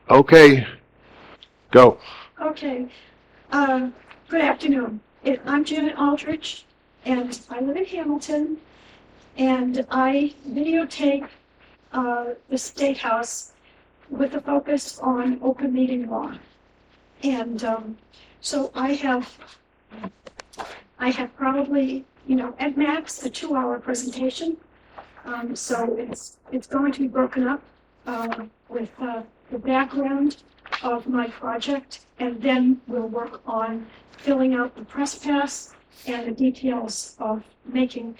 Okay, go. Okay. Uh, Good afternoon. I'm Janet Aldrich, and I live in Hamilton, and I videotape the State House with a focus on open meeting law. And so I have probably, at max, a 2-hour presentation. So it's going to be broken up with the background of my project, and then we'll work on filling out the press pass and the details of becoming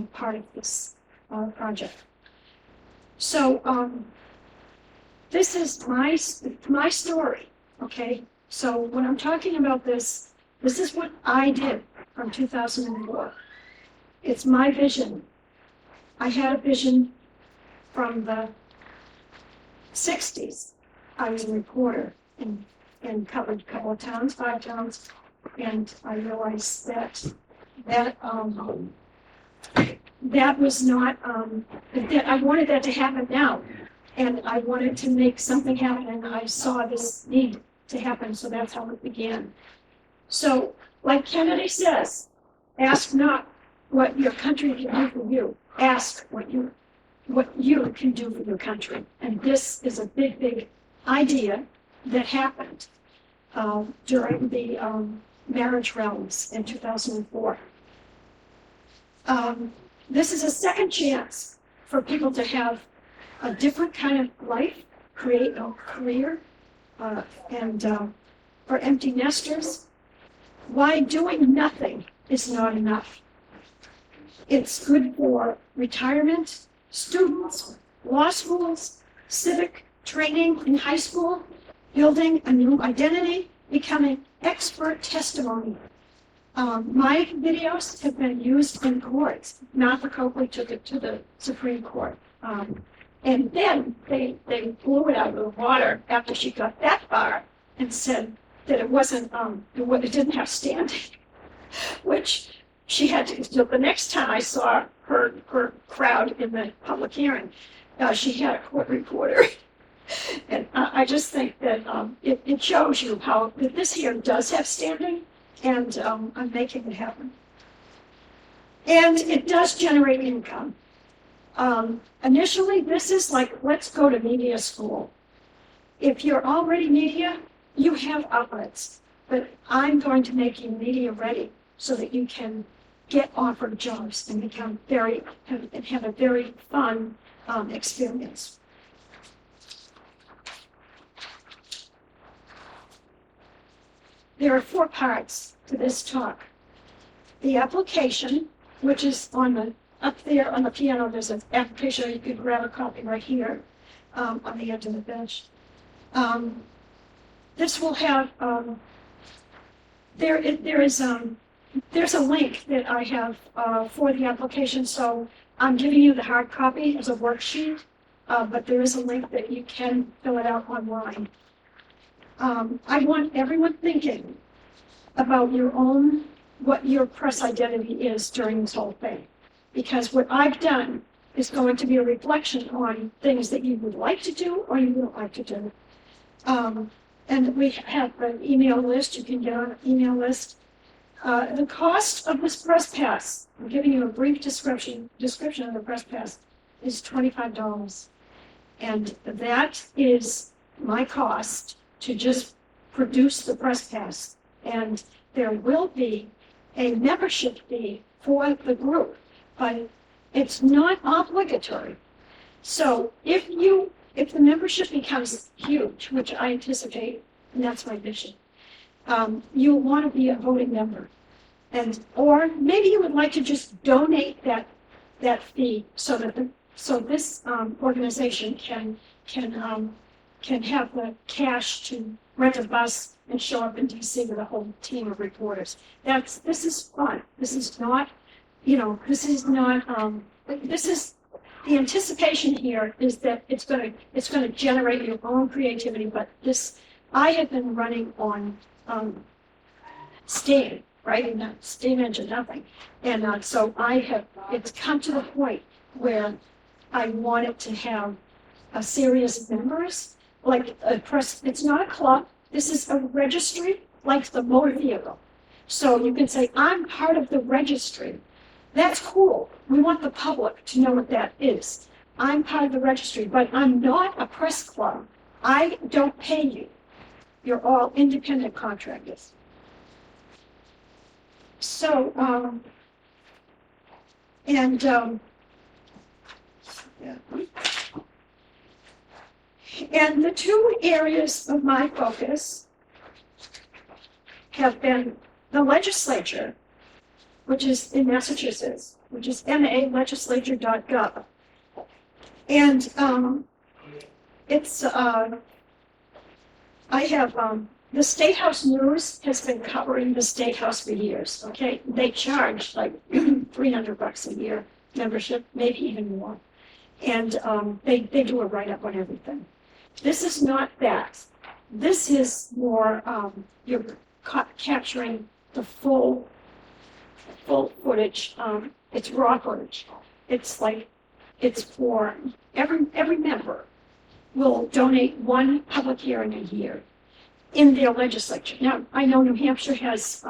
part of this project. So this is my story, okay? So when I'm talking about this is what I did from 2004. It's my vision. I had a vision from the 60s. I was a reporter and covered a couple of towns, 5 towns, and I realized that that was not that I wanted that to happen now, and I wanted to make something happen, and I saw this need to happen, so that's how it began. So, like Kennedy says, ask not what your country can do for you. Ask what you can do for your country. And this is a big, big idea that happened during the marriage realms in 2004. This is a second chance for people to have a different kind of life, create a career, and for empty nesters, why doing nothing is not enough. It's good for retirement, students, law schools, civic training in high school, building a new identity, becoming expert testimony. My videos have been used in courts. Martha Coakley took it to the Supreme Court. And then they blew it out of the water after she got that far and said that it didn't have standing, which she had to. So the next time I saw her crowd in the public hearing, she had a court reporter. And I just think that it shows you how that this here does have standing, and I'm making it happen. And it does generate income. Initially, this is like, let's go to media school. If you're already media, you have outlets, but I'm going to make you media ready so that you can get offered jobs and become have a very fun experience. There are 4 parts to this talk. The application, which is up there on the piano. There's an application. You could grab a copy right here on the edge of the bench. This will have there's a link that I have for the application. So I'm giving you the hard copy as a worksheet, but there is a link that you can fill it out online. I want everyone thinking about what your press identity is during this whole thing. Because what I've done is going to be a reflection on things that you would like to do or you don't like to do. And we have an email list. You can get on an email list. The cost of this press pass, I'm giving you a brief description of the press pass, is $25. And that is my cost to just produce the press pass. And there will be a membership fee for the group, but it's not obligatory. So if the membership becomes huge, which I anticipate, and that's my vision, you'll want to be a voting member. Or maybe you would like to just donate that fee so that this organization can have the cash to rent a bus and show up in DC with a whole team of reporters. This is fun. This is not, the anticipation here is that it's going to generate your own creativity. But I have been running on Steam, right? And Steam engine, nothing. And so it's come to the point where I wanted to have serious members, like a press, it's not a club, this is a registry, like the motor vehicle. So you can say, I'm part of the registry. That's cool. We want the public to know what that is. I'm part of the registry, but I'm not a press club. I don't pay you. You're all independent contractors. So, and the two areas of my focus have been the legislature, which is in Massachusetts, which is malegislature.gov. And it's, I have, the State House News has been covering the State House for years, okay? They charge like $300 a year membership, maybe even more. And they do a write-up on everything. This is not that. This is more, you're capturing the full footage. It's raw footage. It's like, it's for every member will donate one public hearing a year in their legislature. Now, I know New Hampshire has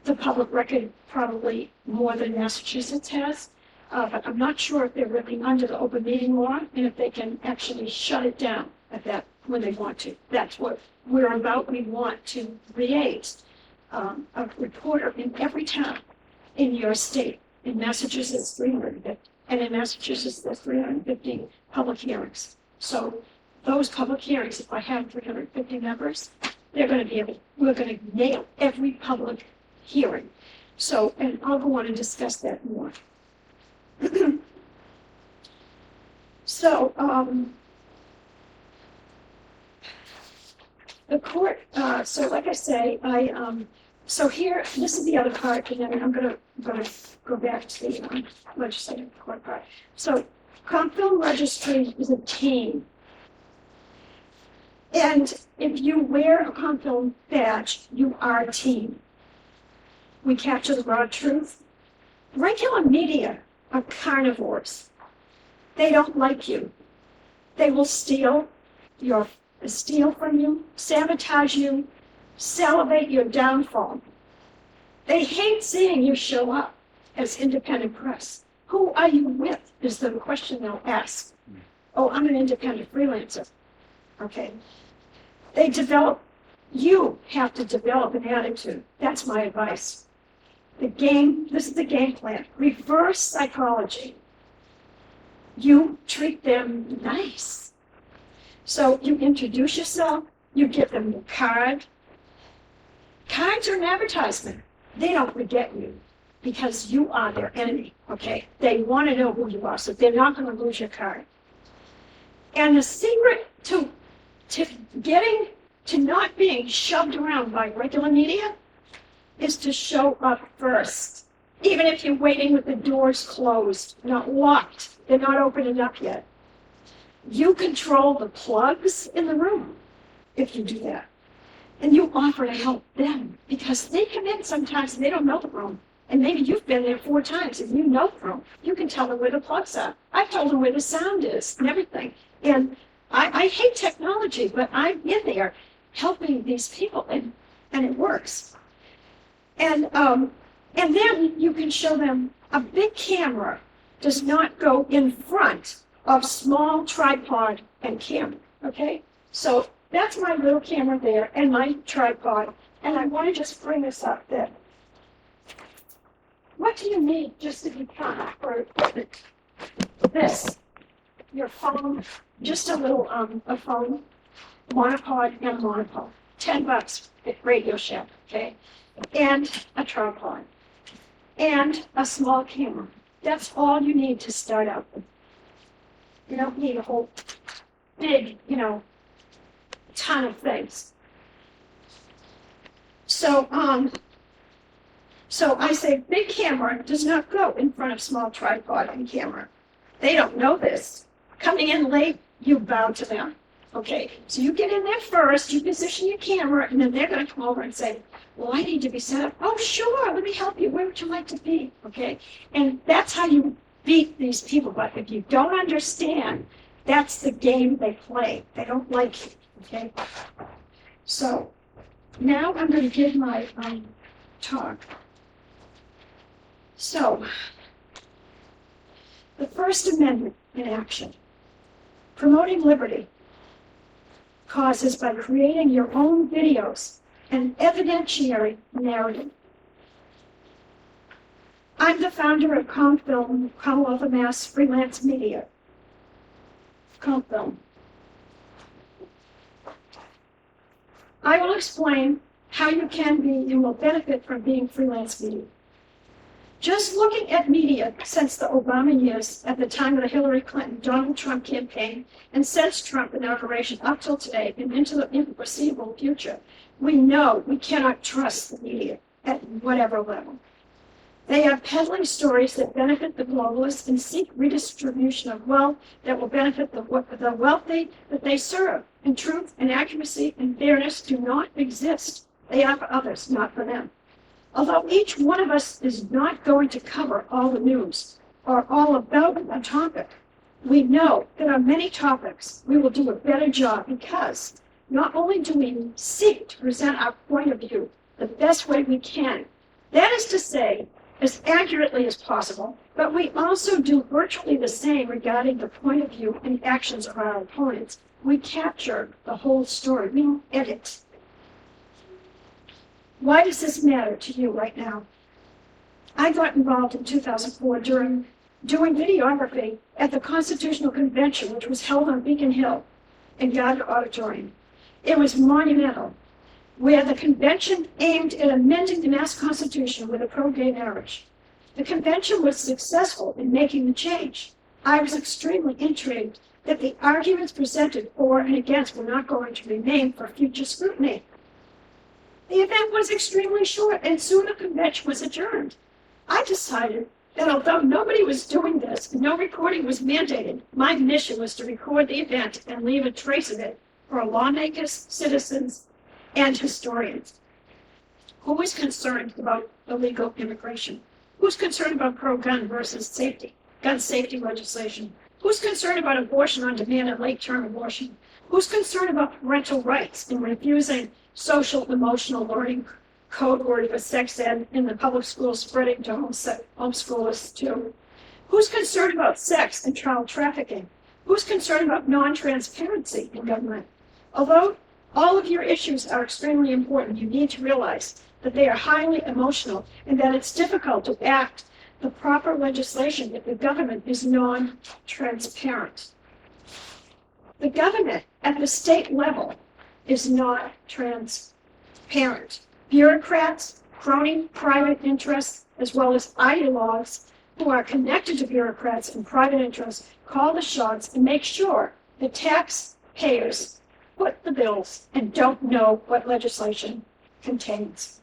the public record probably more than Massachusetts has, but I'm not sure if they're really under the open meeting law and if they can actually shut it down at that when they want to. That's what we're about. We want to create a reporter in every town in your state. In Massachusetts, 350, and in Massachusetts, there's 350 public hearings. So those public hearings, if I have 350 members, they're going to be able, we're going to nail every public hearing. So, and I'll go on and discuss that more. So, the court, so like I say, so here, this is the other part, and then I'm gonna go back to the legislative court part. So, Comflm registry is a team. And if you wear a Comflm badge, you are a team. We capture the raw truth. Regular media are carnivores. They don't like you. They will steal from you, sabotage you, salivate your downfall. They hate seeing you show up as independent press. Who are you with is the question they'll ask. Oh, I'm an independent freelancer. Okay. You have to develop an attitude. That's my advice. This is the game plan. Reverse psychology. You treat them nice. So you introduce yourself, you give them your card. Cards are an advertisement. They don't forget you because you are their enemy, okay? They want to know who you are, so they're not going to lose your card. And the secret to getting to not being shoved around by regular media is to show up first. Even if you're waiting with the doors closed, not locked, they're not opening up yet. You control the plugs in the room if you do that. And you offer to help them because they come in sometimes and they don't know the room. And maybe you've been there 4 times and you know the room. You can tell them where the plugs are. I've told them where the sound is and everything. And I hate technology, but I'm in there helping these people and it works. And then you can show them a big camera does not go in front of small tripod and camera, okay? So that's my little camera there and my tripod. And I want to just bring this up there. What do you need just to be fun for this? Your phone, just a little a phone, monopod and a monopod. $10 at Radio Shack, okay? And a tripod. And a small camera. That's all you need to start out with. You don't need a whole big, ton of things. So I say big camera does not go in front of small tripod and camera. They don't know this. Coming in late, you bow to them. Okay, so you get in there first, you position your camera, and then they're going to come over and say, well, I need to be set up. Oh, sure, let me help you. Where would you like to be? Okay, and that's how you beat these people. But if you don't understand That's the game they play. They don't like you, okay? So now I'm going to give my talk. So, the First Amendment in action. Promoting liberty causes by creating your own videos and evidentiary narrative. I'm the founder of Comflm, Commonwealth of Mass Freelance Media. Comflm. I will explain how you can be and will benefit from being freelance media. Just looking at media since the Obama years, at the time of the Hillary Clinton, Donald Trump campaign, and since Trump inauguration up till today and into the foreseeable future, we know we cannot trust the media at whatever level. They are peddling stories that benefit the globalists and seek redistribution of wealth that will benefit the wealthy that they serve. And truth and accuracy and fairness do not exist. They are for others, not for them. Although each one of us is not going to cover all the news or all about a topic, we know there are many topics we will do a better job because not only do we seek to present our point of view the best way we can, that is to say, as accurately as possible, but we also do virtually the same regarding the point of view and actions of our opponents. We capture the whole story. We don't edit. Why does this matter to you right now? I got involved in 2004 doing videography at the Constitutional Convention, which was held on Beacon Hill in Gardner Auditorium. It was monumental, where the convention aimed at amending the Mass Constitution with a pro-gay marriage. The convention was successful in making the change. I was extremely intrigued that the arguments presented for and against were not going to remain for future scrutiny. The event was extremely short, and soon the convention was adjourned. I decided that although nobody was doing this and no recording was mandated, my mission was to record the event and leave a trace of it for lawmakers, citizens, and historians. Who is concerned about illegal immigration? Who's concerned about pro-gun versus gun safety legislation? Who's concerned about abortion on demand and late-term abortion? Who's concerned about parental rights and refusing social emotional learning code word for sex ed in the public schools spreading to homeschoolers too? Who's concerned about sex and child trafficking? Who's concerned about non-transparency in government? Although all of your issues are extremely important, you need to realize that they are highly emotional and that it's difficult to act the proper legislation if the government is non-transparent. The government at the state level is not transparent. Bureaucrats, crony private interests, as well as ideologues who are connected to bureaucrats and private interests call the shots and make sure the taxpayers foot the bills and don't know what legislation contains.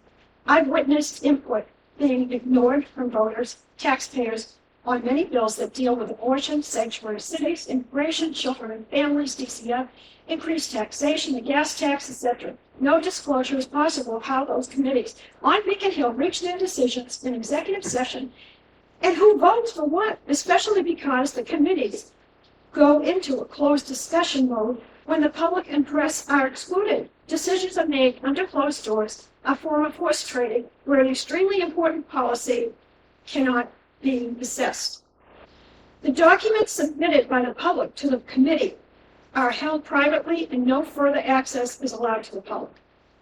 I've witnessed input being ignored from voters, taxpayers, on many bills that deal with abortion, sanctuary cities, immigration, children and families, DCF, increased taxation, the gas tax, etc. No disclosure is possible of how those committees on Beacon Hill reach their decisions in executive session and who votes for what, especially because the committees go into a closed discussion mode when the public and press are excluded. Decisions are made under closed doors, a form of horse trading where an extremely important policy cannot be assessed. The documents submitted by the public to the committee are held privately and no further access is allowed to the public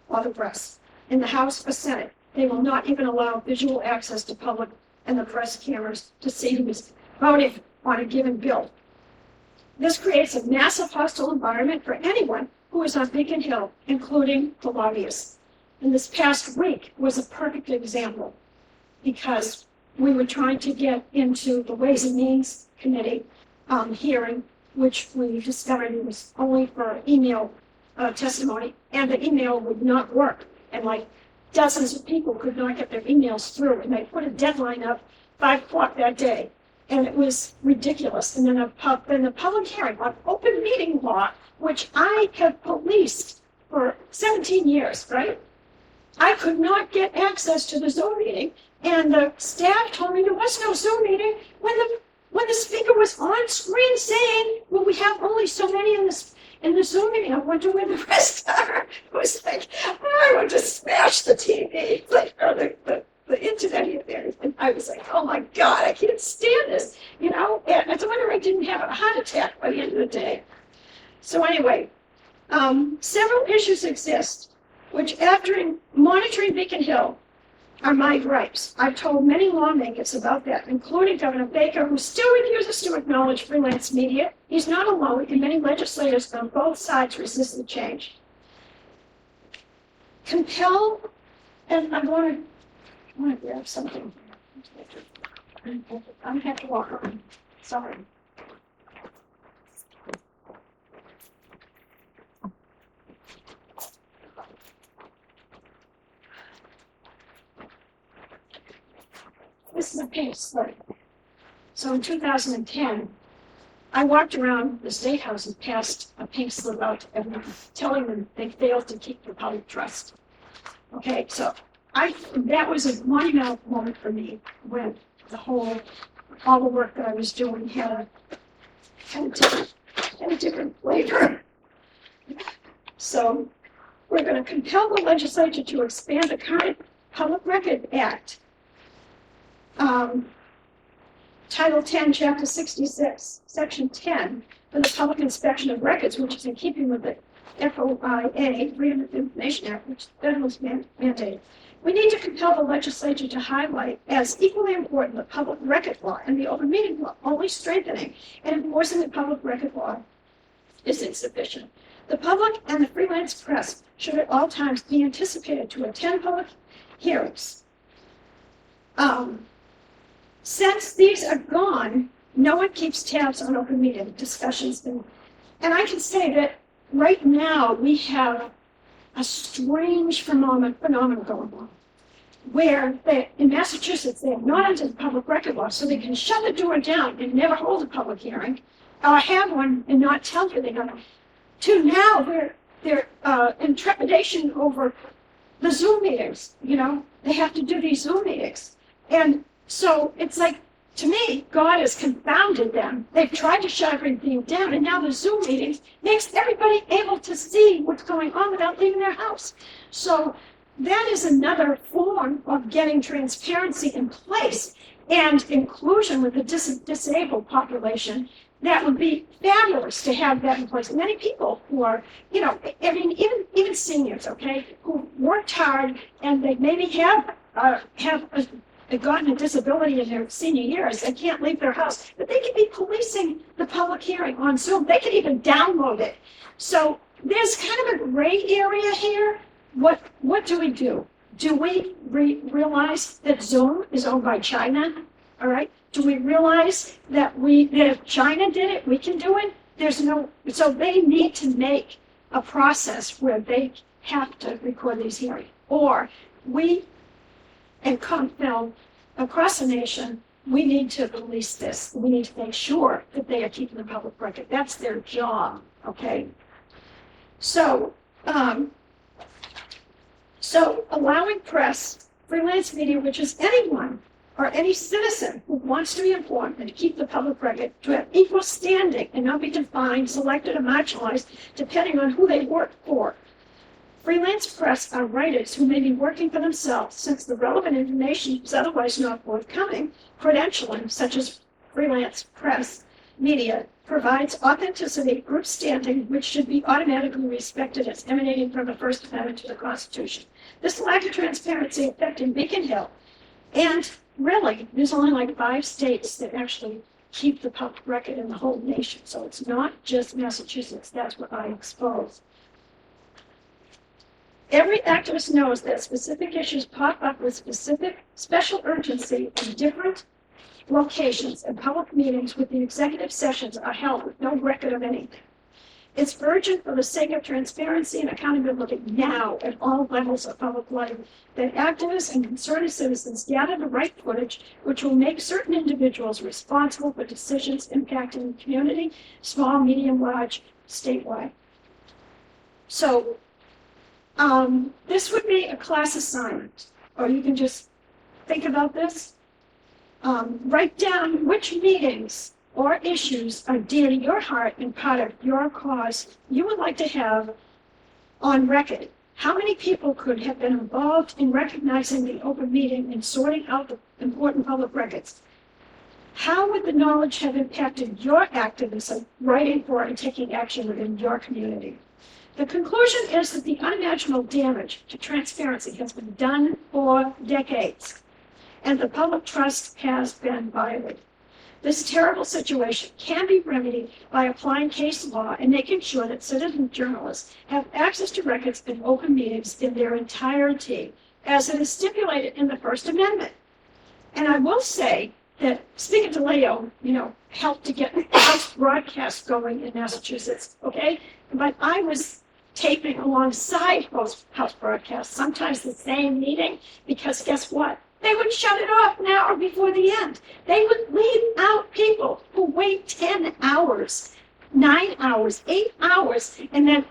or the press. In the House or Senate, they will not even allow visual access to public and the press cameras to see who is voting on a given bill. This creates a massive hostile environment for anyone who is on Beacon Hill, including the lobbyists. And this past week was a perfect example because we were trying to get into the Ways and Means Committee hearing, which we discovered it was only for email testimony, and the email would not work. And like dozens of people could not get their emails through, and they put a deadline up 5 o'clock that day. And it was ridiculous. And then the public hearing on open meeting law, which I have policed for 17 years, right? I could not get access to the Zoom meeting, and the staff told me there was no Zoom meeting when the when the speaker was on screen saying, well, we have only so many in the Zoom meeting, I wonder where the rest are. It was like, I want to smash the TV, like, or the internet here there. And I was like, oh my God, I can't stand this, you know? And it's a wonder I didn't have a heart attack by the end of the day. So anyway, several issues exist, which after monitoring Beacon Hill are my gripes. I've told many lawmakers about that, including Governor Baker, who still refuses to acknowledge freelance media. He's not alone, and many legislators on both sides resist the change. Compel, and I want to grab something. I'm going to have to walk on. Sorry. This is a pink slip. So in 2010, I walked around the State House and passed a pink slip out to everyone, telling them they failed to keep the public trust. Okay, so that was a monumental moment for me when all the work that I was doing had a different flavor. So we're going to compel the legislature to expand the current Public Record Act. Title 10, Chapter 66, Section 10, for the public inspection of records, which is in keeping with the FOIA, Freedom of Information Act, which the federal is mandated. We need to compel the legislature to highlight as equally important the public record law and the open meeting law. Only strengthening and enforcing the public record law is insufficient. The public and the freelance press should at all times be anticipated to attend public hearings. Since these are gone, no one keeps tabs on open meeting discussions. And I can say that right now we have a strange phenomenon going on, where in Massachusetts they have not entered the public record law, so they can shut the door down and never hold a public hearing, or have one and not tell you they're going to now their in trepidation over the Zoom meetings. You know, they have to do these Zoom meetings. And so it's like, to me, God has confounded them. They've tried to shut everything down, and now the Zoom meetings makes everybody able to see what's going on without leaving their house. So that is another form of getting transparency in place and inclusion with the disabled population. That would be fabulous to have that in place. Many people who are, you know, I mean, even seniors, okay, who worked hard and they maybe have gotten a disability in their senior years and can't leave their house, but they can be policing the public hearing on Zoom. They can even download it. So there's kind of a gray area here. What do we do? Do we realize that Zoom is owned by China? All right. Do we realize that if China did it, we can do it? So they need to make a process where they have to record these hearings, or we and Comflm across the nation, we need to release this. We need to make sure that they are keeping the public record. That's their job, okay? So allowing press, freelance media, which is anyone or any citizen who wants to be informed and to keep the public record, to have equal standing and not be defined, selected, or marginalized depending on who they work for. Freelance press are writers who may be working for themselves, since the relevant information is otherwise not forthcoming. Credentialing, such as freelance press media, provides authenticity, group standing, which should be automatically respected as emanating from the First Amendment to the Constitution. This lack of transparency affecting Beacon Hill, and really, there's only like 5 states that actually keep the public record in the whole nation. So it's not just Massachusetts. That's what I expose. Every activist knows that specific issues pop up with special urgency in different locations, and public meetings with the executive sessions are held with no record of anything. It's urgent for the sake of transparency and accountability now at all levels of public life that activists and concerned citizens gather the right footage which will make certain individuals responsible for decisions impacting the community, small, medium, large, statewide. So this would be a class assignment, or you can just think about this. Write down which meetings or issues are dear to your heart and part of your cause you would like to have on record. How many people could have been involved in recognizing the open meeting and sorting out the important public records? How would the knowledge have impacted your activism, writing for and taking action within your community? The conclusion is that the unimaginable damage to transparency has been done for decades, and the public trust has been violated. This terrible situation can be remedied by applying case law and making sure that citizen journalists have access to records and open meetings in their entirety, as it is stipulated in the First Amendment. And I will say that Speaker DeLeo, helped to get House broadcast going in Massachusetts, okay? But I was taping alongside House broadcasts, sometimes the same meeting, because guess what? They would shut it off an hour before the end. They would leave out people who wait 10 hours, 9 hours, 8 hours, and then,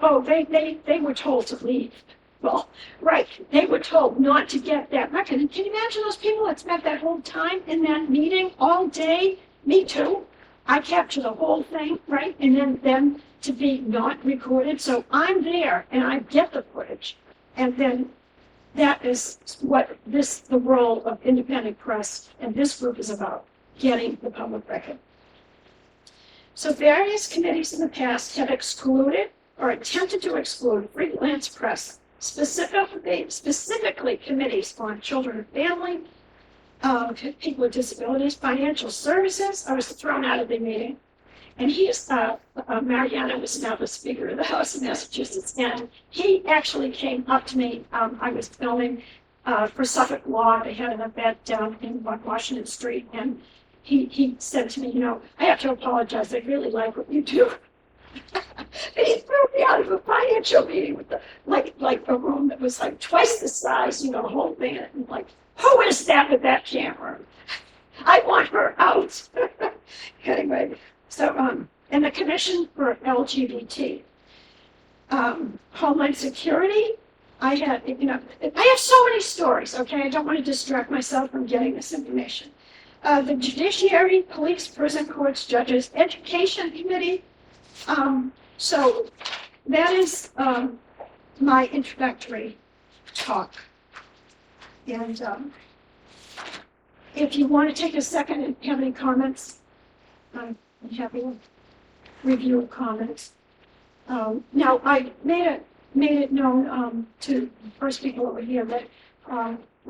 they were told to leave. Well, right, they were told not to get that record. And can you imagine those people that spent that whole time in that meeting all day? Me too. I capture the whole thing, right? And then them to be not recorded. So I'm there and I get the footage. And then that is what the role of independent press and this group is about, getting the public record. So various committees in the past have excluded or attempted to exclude freelance press, specifically committees on children and family, people with disabilities, financial services. I was thrown out of the meeting. And Mariana was now the Speaker of the House of Massachusetts, and he actually came up to me. I was filming for Suffolk Law. They had an event down in Washington Street, and he said to me, I have to apologize. I really like what you do. And he threw me out of a financial meeting with like a room that was like twice the size, the whole thing. And like, who is that with that camera? I want her out. Anyway. So, and the Commission for LGBT, Homeland Security, I have so many stories, okay? I don't want to distract myself from getting this information. The Judiciary, Police, Prison Courts, Judges, Education Committee. So that is my introductory talk. And if you want to take a second and have any comments, I'm happy to review comments. Now, I made it known to first people over here that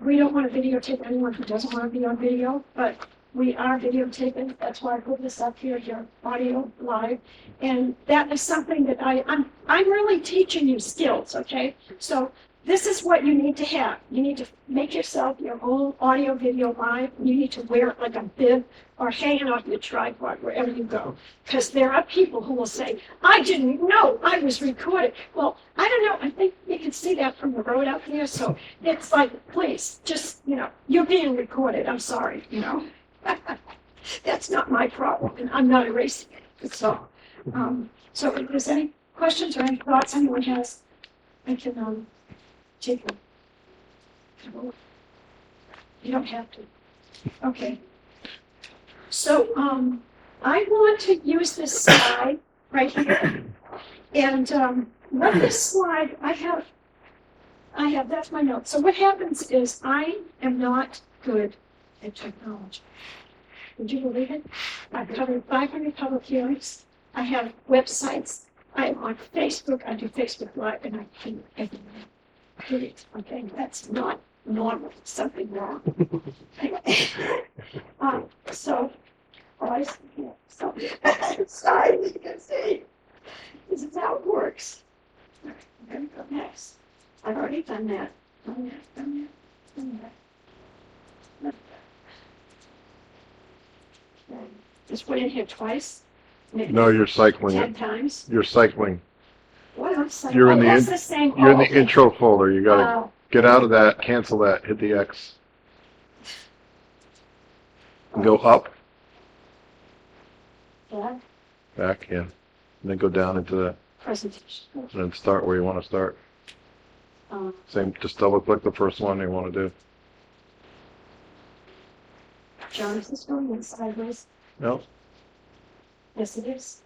we don't want to videotape anyone who doesn't want to be on video, but we are videotaping. That's why I put this up here, your audio live. And that is something that I'm really teaching you skills, okay? So this is what you need to have. You need to make yourself your own audio video live. You need to wear it like a bib or hang it off your tripod wherever you go. Because there are people who will say, I didn't know I was recorded. Well, I don't know. I think you can see that from the road out there. So it's like, please, just, you're being recorded. I'm sorry, That's not my problem, and I'm not erasing it. So if there's any questions or any thoughts anyone has, I can take them. You don't have to. Okay. So I want to use this slide right here, and what this slide I have. That's my notes. So what happens is I am not good at technology. Would you believe it? I've covered 500 public hearings. I have websites. I am on Facebook. I do Facebook Live, and I can everywhere. Period. Okay, that's not normal. Something wrong. Sorry, you can see. This is how it works. All right, I'm going to go next. I've already done that. Done that. Just went in here twice. No, you're cycling 10 it. times. You're cycling. What am I saying? You're in the that's the same. You're in the okay. intro folder. You gotta get out of that, cancel that, hit the X. And go up, Yeah, back, yeah. And then go down into that, presentation. and then start where you want to start. Um, Same, just double click the first one you want to do. John, is this going in sideways? No? Yes, it is.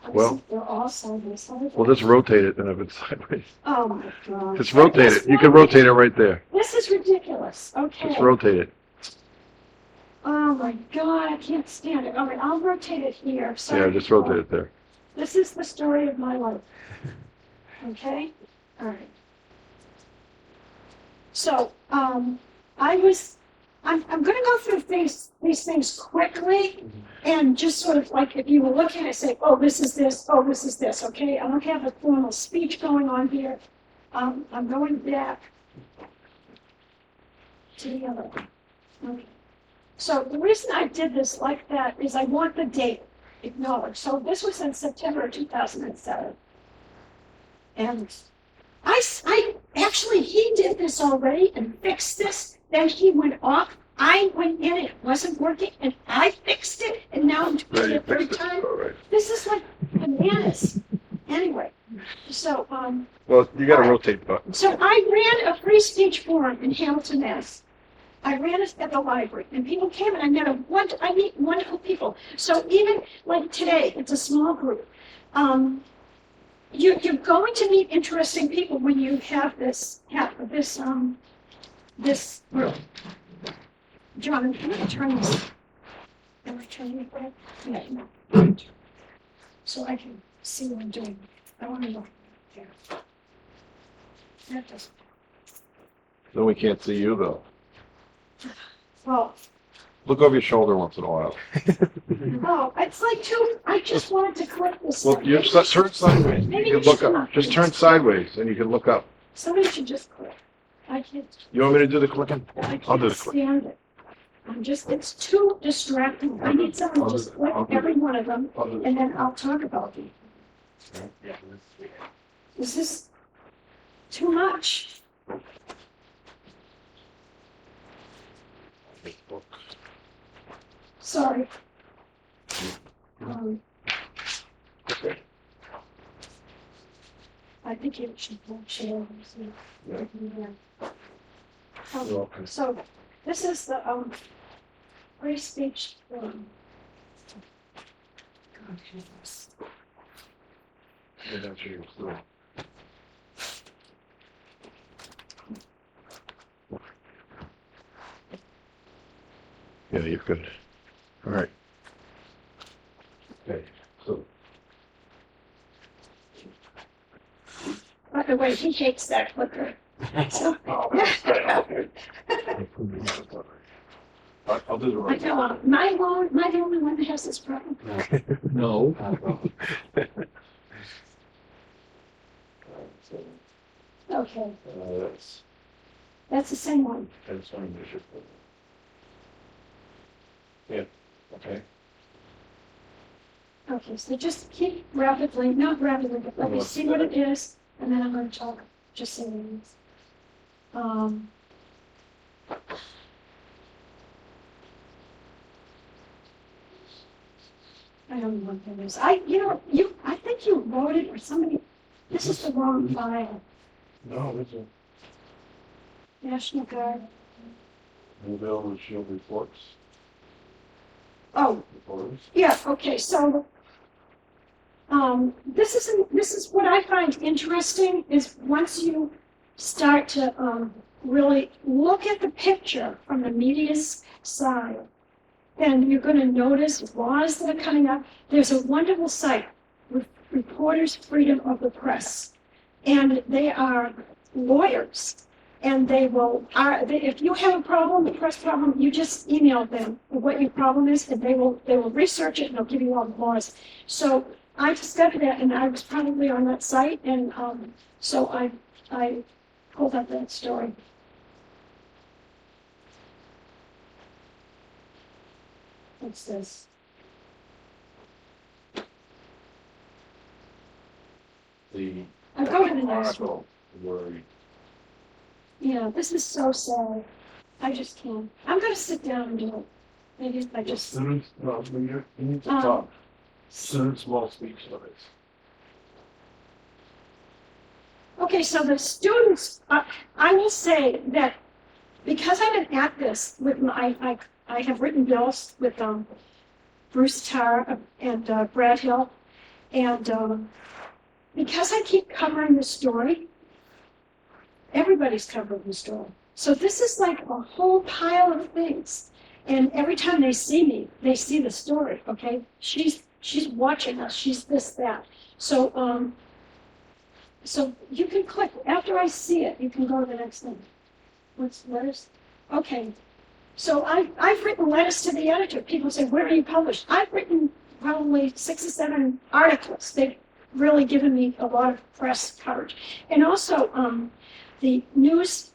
Well- They're all sideways. Well, just rotate it then if it's sideways. Oh my God. Just rotate it. You can rotate it right there. This is ridiculous. Okay. Just rotate it. Oh my God, I can't stand it. All right, I'll rotate it here. Sorry, Yeah, just rotate it there. This is the story of my life. Okay? All right. So, I'm gonna go through these things quickly and just sort of like, if you were looking, I say, oh, this is this, oh, this is this, okay? I don't have a formal speech going on here. I'm going back to the other one. Okay. So the reason I did this like that is I want the date acknowledged. So this was in September 2007. And I actually, he did this already and fixed this. Then he went off. I went in, it wasn't working, and I fixed it, and now I'm doing it third time. All right. This is like bananas. Anyway, so, Well, you got a rotate button. so I ran a free speech forum in Hamilton, Mass. I ran it at the library, and people came, and I meet wonderful people. So even like today, it's a small group. You're going to meet interesting people when you have this group. John, can I turn this? Am I turning it back? Yeah, no. So I can see what I'm doing. I want to look there. That doesn't. Then we can't see you though. Well, Look over your shoulder once in a while. oh, it's like I just wanted to click this. Well, you just turn sideways. Maybe You can look up. Just turn sideways and you can look up. Somebody should just click. I can't. You want me to do the clicking? I I'll do can't the click. stand it. It's too distracting. I need someone to just click every one of them, and then I'll talk about them. Is this too much? Sorry. Okay. I think it should share. Yeah. Okay, You're welcome. so this is the free speech. Yeah, that's yours, too. Yeah, you're good. All right. Okay, so. By the way, he hates that clicker. So, Oh, that's good. Okay. I'll do the I right. know, am I the only one that has this problem? No. Okay, That's, that's the same one. that's one measure. Yeah, okay. Okay, so just keep rapidly, not rapidly, but let me see what it is, and then I'm going to talk, just say what it is. I don't know what that is. I think you wrote it or somebody, this is the wrong file. No, it's a National Guard. Mobile and Shield reports. Oh, Reporters. yeah, okay, so, this is what I find interesting is once you start to, really look at the picture from the media's side, then you're gonna notice laws that are coming up. There's a wonderful site with Reporters Freedom of the Press, and they are lawyers. And if you have a problem, a press problem, you just email them what your problem is, and they will research it and they'll give you all the laws. So I discovered that, and I was probably on that site, and so I pulled up that story. What's this? I'll go to the next one. Yeah, this is so sad. I just can't. I'm gonna sit down and do it. Maybe if I just. Students, no, you need to Um, talk. Student small speech limits. Okay, so the students, I will say that because I've been at this with I have written bills with, Bruce Tarr and, Brad Hill. And, because I keep covering the story, everybody's covering the story. So this is like a whole pile of things. And every time they see me, they see the story, okay? She's watching us, she's this, that. So, so you can click, after I see it, you can go to the next thing. What's letters? Okay. So I've written letters to the editor. People say, where are you published? I've written probably 6 or 7 articles. They've really given me a lot of press coverage. And also, the news,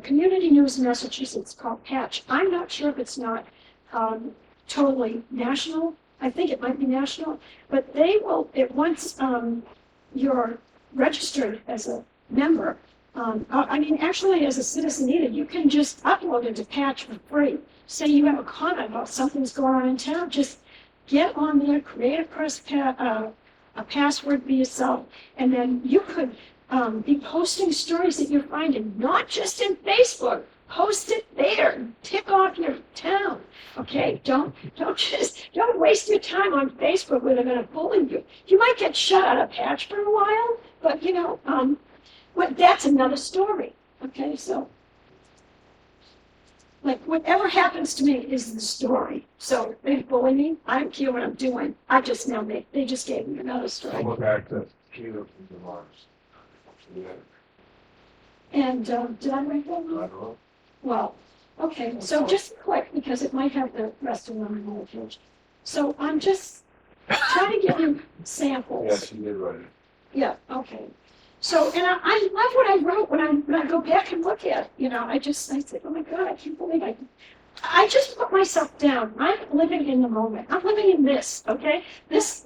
community news in Massachusetts called Patch. I'm not sure if it's not totally national. I think it might be national, but they will, once you're registered as a member, I mean, actually, as a citizen either, you can just upload it to Patch for free. Say you have a comment about something's going on in town, just get on there, create a password for yourself, and then you could be posting stories that you're finding, not just in Facebook. Post it there. Tick off your town. Okay? Don't waste your time on Facebook where they're going to bully you. You might get shut out of Patch for a while, but you know, but that's another story. Okay? So, like, whatever happens to me is the story. So if they bully me, I don't care what I'm doing. I just know they just gave me another story. Public access, keynote from the Mars. Yeah, And did I write that I one? don't know. Well, okay, so just click because it might have the rest of them on the page. So I'm just trying to give you samples. Yes, you did write it. Yeah, okay. So, and I love what I wrote when I go back and look at it. You know, I said, oh my God, I can't believe I just put myself down. I'm living in the moment. I'm living in this, okay? This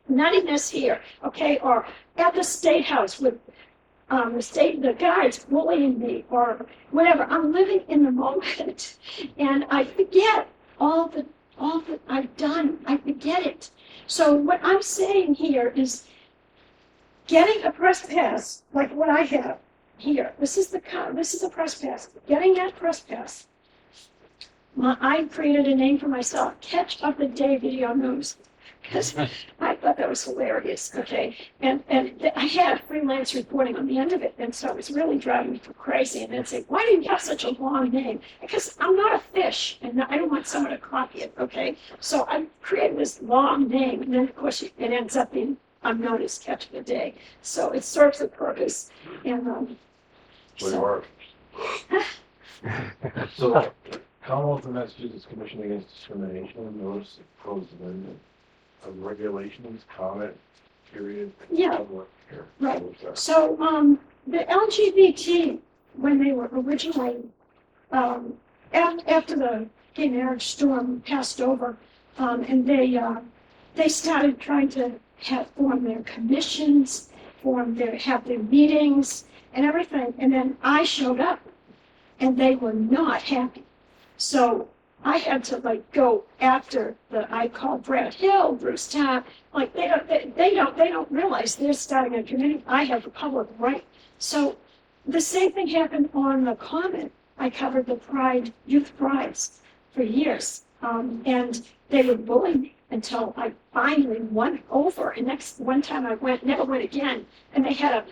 nuttiness here, okay? Or at the State House with the guards bullying me or whatever. I'm living in the moment, and I forget all that I've done. I forget it. So what I'm saying here is getting a press pass like what I have here. This is a press pass. Getting that press pass. I created a name for myself, Catch of the Day Video News, because I thought that was hilarious, okay? And I had freelance reporting on the end of it, and so it was really driving me crazy. And they'd say, why do you have such a long name? Because I'm not a fish, and I don't want someone to copy it, okay? So I created this long name, and then, of course, it ends up being, I'm known as Catch of the Day. So it serves a purpose. And So, So, Commonwealth of Massachusetts Commission Against Discrimination notice proposed amendment of regulations, comment, period. Yeah. Public here. Right. What's that? So the LGBT, when they were originally, after the gay marriage storm passed over, and they started trying to form their commissions, have their meetings and everything. And then I showed up, and they were not happy. So I had to go after I called Brad Hill, Bruce Tarr. Like they don't realize they're starting a committee. I have the public right. So the same thing happened on the Common. I covered the youth prides for years, and they would bully me until I finally won over. And one time I never went again, and they had a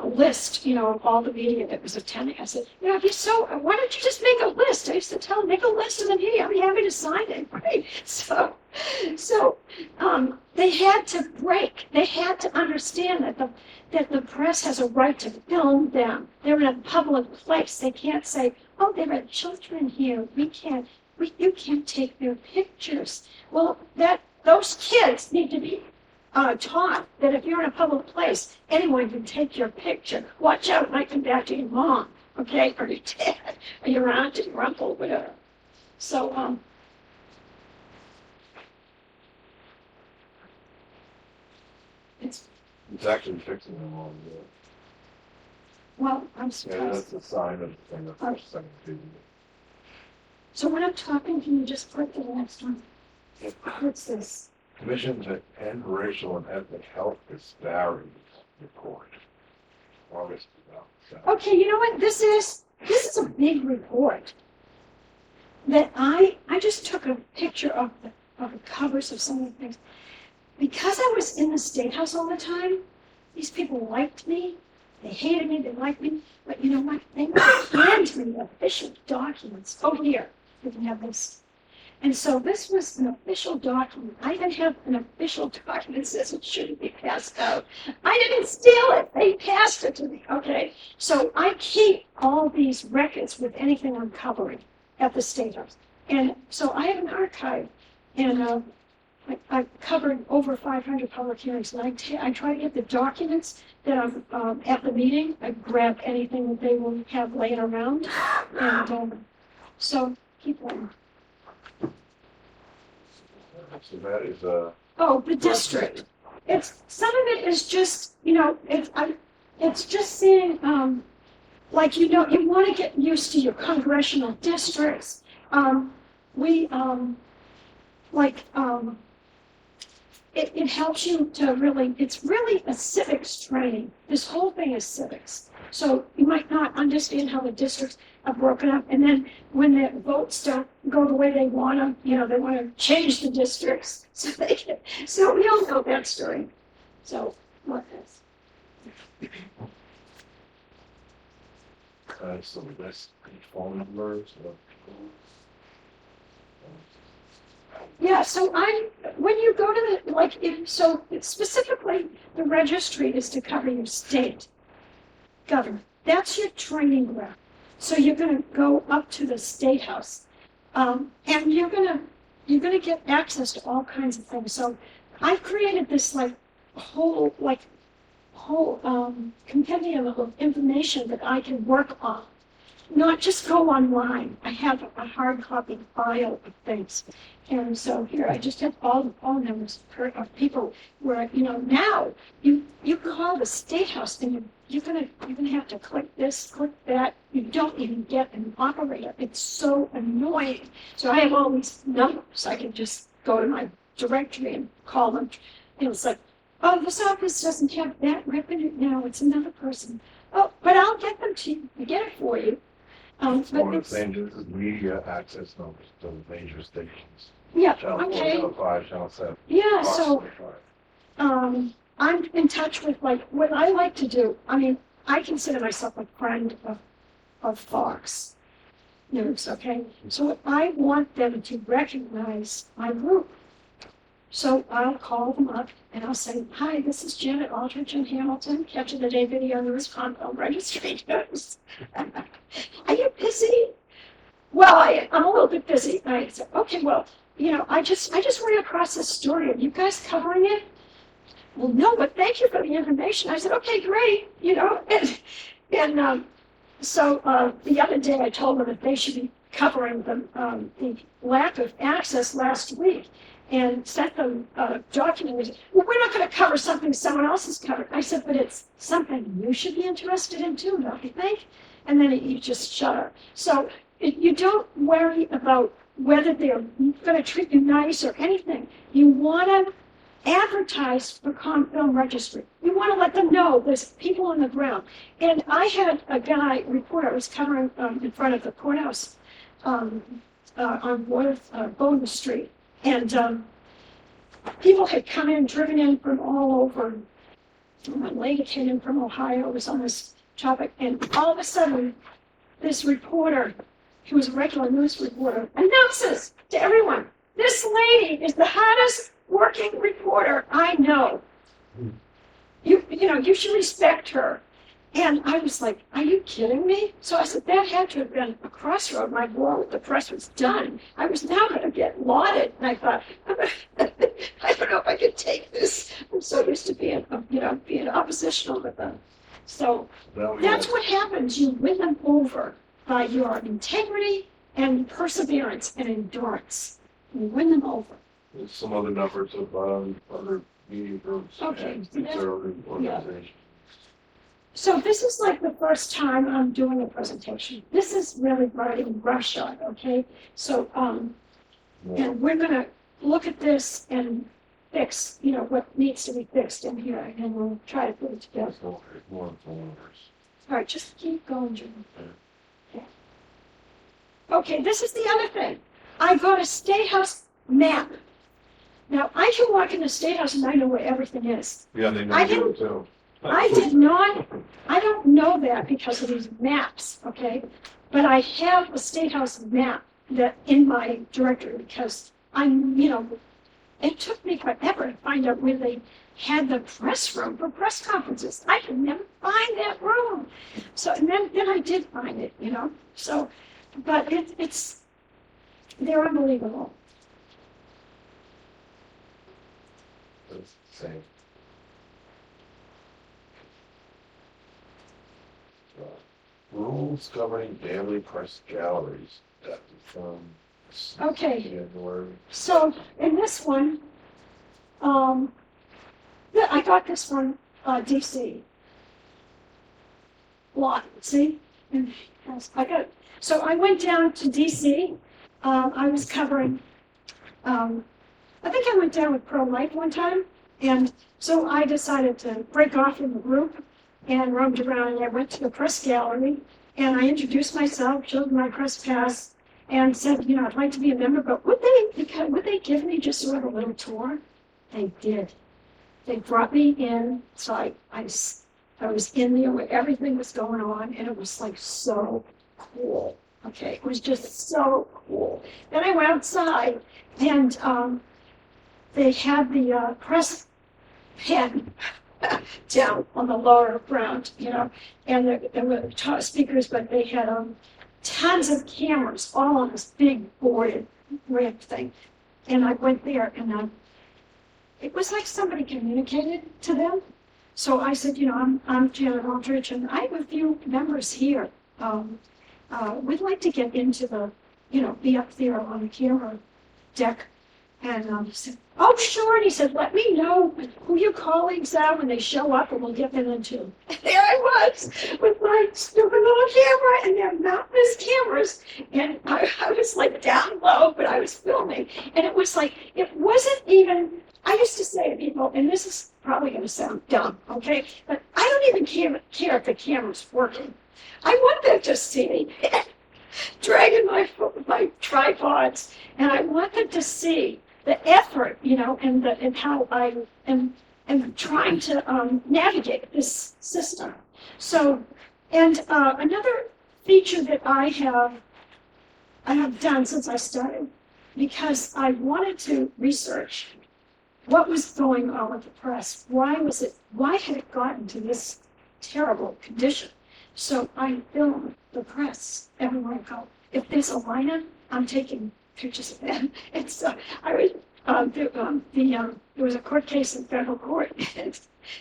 list, of all the media that was attending. I said, if you're why don't you just make a list? I used to tell them, make a list of the media. I'll be happy to sign it, right? So they had to break. They had to understand that the press has a right to film them. They're in a public place. They can't say, oh, there are children here. You can't take their pictures. Well, those kids need to be taught that if you're in a public place, anyone can take your picture. Watch out, it might come back to your mom, okay, or your dad, or your aunt, or your uncle, whatever. So, it's actually fixing them all. well, I'm Yeah, surprised. that's a sign of the thing that's Oh. second page. So when I'm talking, can you just click to the next one? What's this? Commission to End Racial and Ethnic Health Disparities Report. August 2007. Okay, you know what this is? This is a big report. that I just took a picture of the covers of some of the things. Because I was in the State House all the time, these people liked me, they hated me, they liked me, but you know what? They would hand me official documents. Over here, you can have this. And so this was an official document. I didn't have an official document that says it shouldn't be passed out. I didn't steal it. They passed it to me. Okay. So I keep all these records with anything I'm covering at the State House. And so I have an archive, and I've covered over 500 public hearings. And I try to get the documents that I'm at the meeting. I grab anything that they will have laying around. And so keep going. So that is Oh, the district. It's, some of it is just, you know, it's just seeing, like, you know, you want to get used to your congressional districts. We, like, it helps you to really, it's really a civics training. This whole thing is civics. So you might not understand how the districts are broken up, and then when the votes don't go the way they want them, you know, they want to change the districts so they can. So we all know that story. So what is? so that's phone numbers. Yeah, so when you go to the, like, so specifically, the registry is to cover your state government. That's your training ground. So you're gonna go up to the State House, and you're gonna get access to all kinds of things. So I've created this whole compendium of information that I can work on. Not just go online. I have a hard copy file of things. And so here, I just have all the phone numbers of people where, you know, now you call the State House and you're gonna have to click this, click that. You don't even get an operator. It's so annoying. So I have all these numbers. I can just go to my directory and call them. And it's like, oh, this office doesn't have that revenue now. It's another person. Oh, but I'll get them to you. I get it for you. It's But one of it's, the things, this is media access numbers to major stations. yeah, Channel 4, okay. Channel 5, Channel 7. Yeah, Fox so 25. I'm in touch with, like, what I like to do. I mean, I consider myself a friend of Fox News, okay? So I want them to recognize my group. So I'll call them up and I'll say, hi, this is Janet Aldridge in Hamilton, Catch of the Day Video News, Comflm Registry News. Are you busy? Well, I'm a little bit busy. And I said, okay, well, you know, I just ran across this story. Are you guys covering it? Well, no, but thank you for the information. I said, okay, great, you know. So the other day I told them that they should be covering the lack of access last week and sent them a document. Well, we're not going to cover something someone else has covered. I said, but it's something you should be interested in too, don't you think? And then you just shut up. So you don't worry about whether they're going to treat you nice or anything. You want to advertise for Comflm Registry. You want to let them know there's people on the ground. And I had a guy reporter I was covering in front of the courthouse on Bowden Street. And people had come in, driven in from all over. My lady came in from Ohio, was on this topic, and all of a sudden, this reporter, who was a regular news reporter, announces to everyone, this lady is the hottest working reporter I know. You know, you should respect her. And I was like, are you kidding me? So I said, that had to have been a crossroad. My war with the press was done. I was now going to get lauded. And I thought, I don't know if I could take this. I'm so used to being, being oppositional with them. So that's what happens. You win them over by your integrity and perseverance and endurance. You win them over. There's some other numbers of other media groups Okay, and so that's- conservative organizations. So this is like the first time I'm doing a presentation. This is really writing roughshod, okay? So, and we're gonna look at this and fix, what needs to be fixed in here, and we'll try to put it together. There's more numbers. All right, just keep going, Jim. Okay. Okay, this is the other thing. I got a State House map. Now, I can walk in the State House and I know where everything is. Yeah, they I know you too. I did not, I don't know that because of these maps, okay? But I have a State House map that in my directory because it took me forever to find out where they had the press room for press conferences. I could never find that room. So, and then I did find it, so, but they're unbelievable. It's the same. Rules governing daily press galleries, that from Okay. January. So in this one, I got this from DC. Lot, see? And yes, I got it. So I went down to DC. I was covering, I think I went down with pro-life one time. And so I decided to break off from the group and roamed around, and I went to the press gallery and I introduced myself, showed my press pass, and said, I'd like to be a member, but would they give me just sort of a little tour? They did. They brought me in, so I was in there where everything was going on, and it was like so cool. Okay, it was just so cool. Then I went outside, and they had the press pen down on the lower ground, and there were speakers, but they had tons of cameras all on this big boarded ramp thing. And I went there, and it was like somebody communicated to them. So I said, I'm Janet Aldridge, and I have a few members here. We'd like to get into the, be up there on the camera deck. And he said, oh, sure. And he said, let me know who your colleagues are when they show up, and we'll get them in too. And there I was with my stupid little camera and their mountainous cameras. And I was like down low, but I was filming. And it was like, it wasn't even, I used to say to people, and this is probably going to sound dumb, okay? But I don't even care if the camera's working. I want them to see me dragging my tripods, and I want them to see the effort, and how I am trying to navigate this system. So, and another feature that I have done since I started, because I wanted to research what was going on with the press. Why had it gotten to this terrible condition? So I film the press everywhere I go. If there's a lineup, I'm taking pictures of them. It's there was a court case in federal court, and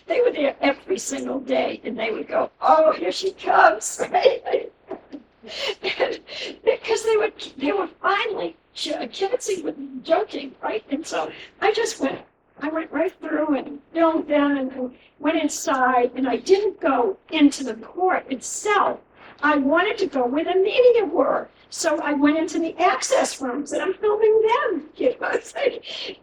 they were there every single day, and they would go, "Oh, here she comes!" Right? Because they were finally kibitzing with joking, right? And so I went right through and filmed them and went inside, and I didn't go into the court itself. I wanted to go where the media were. So I went into the access rooms and I'm filming them.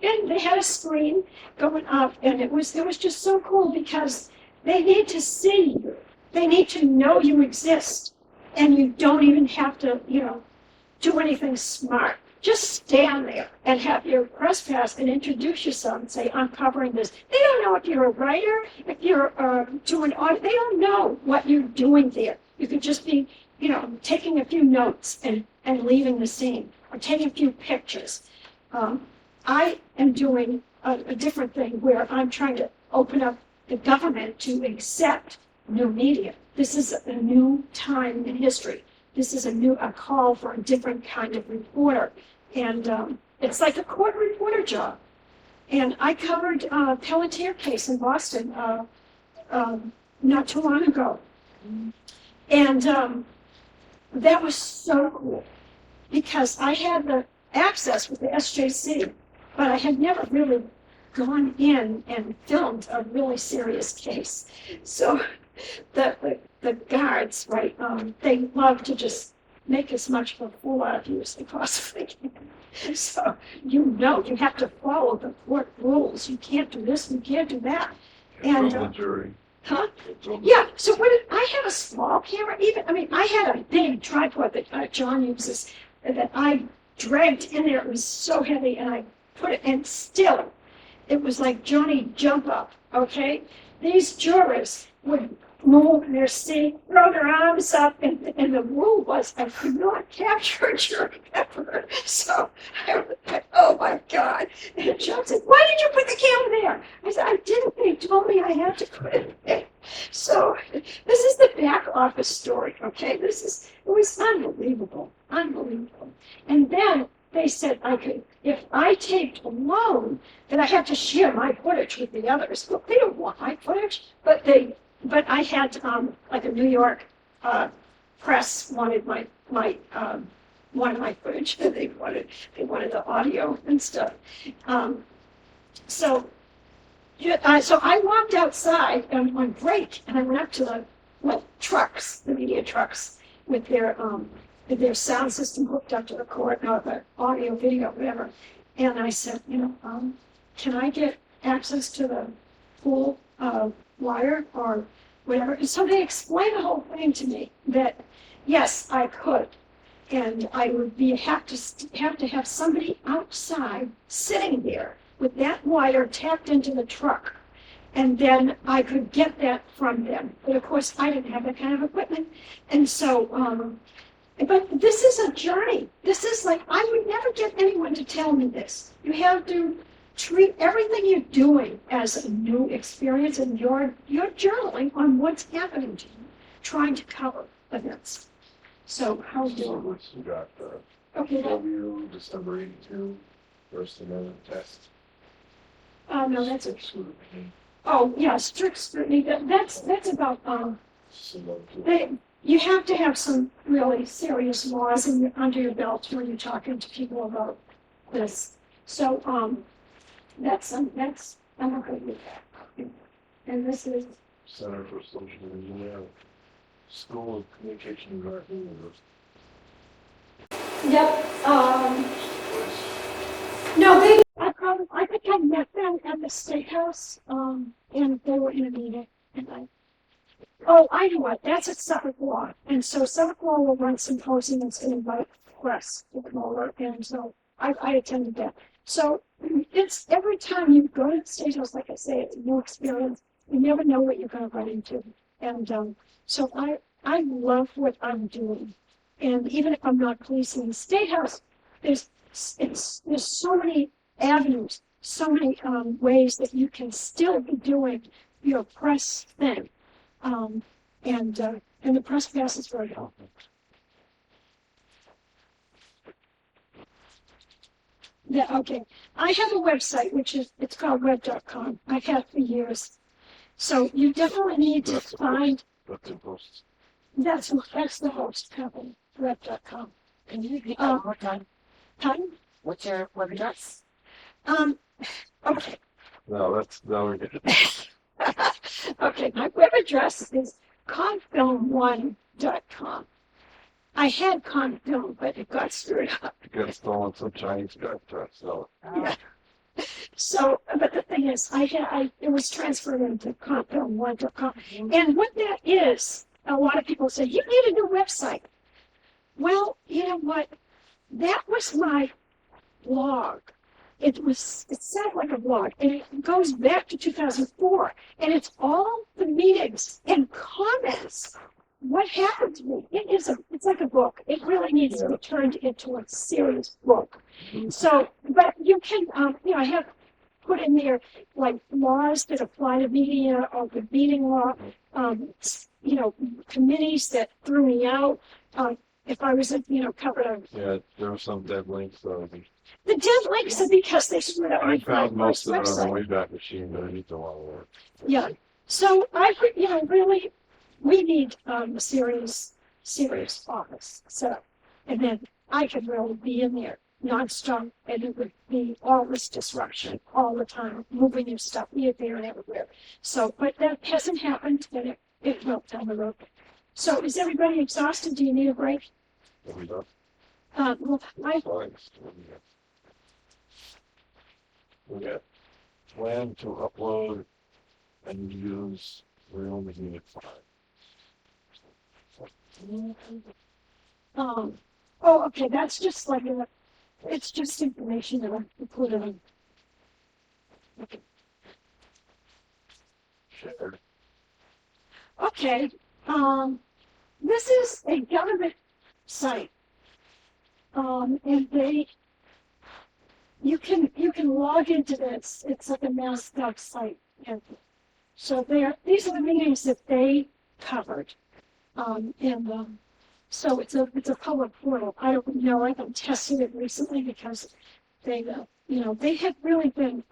And they had a screen going up, and it was just so cool because they need to see you. They need to know you exist. And you don't even have to, do anything smart. Just stand there and have your press pass and introduce yourself and say, I'm covering this. They don't know if you're a writer, if you're doing audio. They don't know what you're doing there. You could just be, taking a few notes and leaving the scene, or taking a few pictures. I am doing a different thing where I'm trying to open up the government to accept new media. This is a new time in history. This is a call for a different kind of reporter. And it's like a court reporter job. And I covered a Pelletier case in Boston not too long ago. And that was so cool because I had the access with the SJC, but I had never really gone in and filmed a really serious case. So the guards, right, they love to just make as much of a fool out of you as they possibly can. So you have to follow the court rules. You can't do this, you can't do that. And from the jury. Huh? Yeah, so I had a small camera, I had a big tripod that John uses, that I dragged in there. It was so heavy, and I put it, and still, it was like Johnny Jump Up, okay? These jurors would move in their seat, throw their arms up, and the rule was I could not capture a jury member. So I was like, oh my God. And the judge said, why did you put the camera there? I said, I didn't. They told me I had to put it there. So this is the back office story, okay? It was unbelievable, unbelievable. And then they said I could, if I taped alone, then I had to share my footage with the others. Well, they don't want my footage, but I had, like a New York, press wanted wanted my footage. They wanted the audio and stuff. Um, so, so I walked outside on break, and I went up to trucks, the media trucks, with their sound system hooked up to the court, the audio, video, whatever. And I said, can I get access to the full wire or whatever? And so they explained the whole thing to me that yes, I could, and I would have to have somebody outside sitting there with that wire tapped into the truck, and then I could get that from them. But of course, I didn't have that kind of equipment, and so. But this is a journey. This is like, I would never get anyone to tell me this. You have to treat everything you're doing as a new experience, and you're journaling on what's happening to you, trying to cover events. So how do So you? what's you got, Okay, W, December 82, First Amendment test. no, that's Strict scrutiny. oh yeah, strict scrutiny. That's about Similar to- they. You have to have some really serious laws under your belt when you're talking to people about this. So that's I'm okay with that. And this is Center for Social Engineering, School of Communication and Marketing. yep. No, I think I met them at the State House, and they were in a meeting, and oh, I know what, that's at Suffolk Law, and so Suffolk Law will run symposiums and invite press to come over, and so I attended that. So it's every time you go to the State House, like I say, it's a new experience. You never know what you're going to run into, and so I love what I'm doing, and even if I'm not policing the State House, there's so many avenues, so many ways that you can still be doing your press thing. And the press pass is very helpful. Yeah, okay. I have a website, it's called web.com. I've had for years. So you definitely need to find, That's a post. that's the host company, web.com. Can you repeat that one more time? Pardon? What's your web address? Okay. No, now we're getting. Okay, my web address is Comflm1.com. I had Comflm, but it got screwed up. You got stolen some Chinese guy trying to sell Yeah. So, but the thing is, it was transferred into Comflm1.com. And what that is, a lot of people say, you need a new website. Well, you know what? That was my blog. It sounded like a blog, and it goes back to 2004, and it's all the meetings and comments. What happened to me? It's like a book. It really needs to be turned into a serious book. So, but you can, I have put in there like laws that apply to media or the meeting law, committees that threw me out. If I was, covered a Yeah, there were some dead links though. the dead links are because they screwed up I my found most of it on the website. Wayback Machine, but I need to want to work. Yeah. So I could, really, we need a serious office set up. And then I could really be in there nonstop, and it would be all this disruption all the time, moving your stuff here, there, and everywhere. So, but that hasn't happened, and it will down the road. So is everybody exhausted? Do you need a break? Are we done? Well, Thanks. We got plan to upload and use real magnetic file. um, Oh, okay, that's just like it's just information that I'm including. Shared. Okay, this is a government site. And you can log into this. It's like a Mass.gov site. And so these are the meetings that they covered. So it's a public portal. I don't know, I haven't tested it recently because they had really been,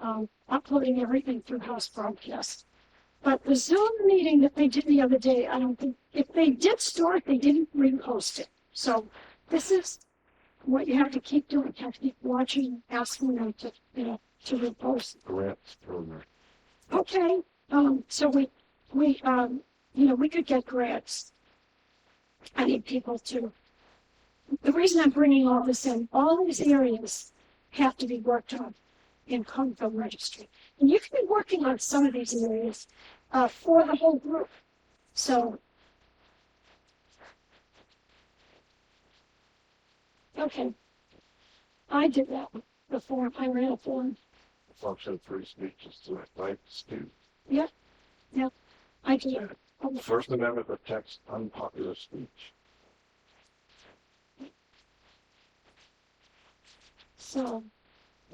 uploading everything through House Broadcast. But the Zoom meeting that they did the other day, I don't think, if they did store it, they didn't repost it. So this is what you have to keep doing. You have to keep watching, asking them to repost. Grants program. Okay, so we could get grants. I need people to, the reason I'm bringing all this in, all these areas have to be worked on in Comflm registry. And you can be working on some of these areas for the whole group. So, okay, I did that before. I ran a form. Function of free speech is to invite students. Yeah, I did it. First Amendment protects unpopular speech. So,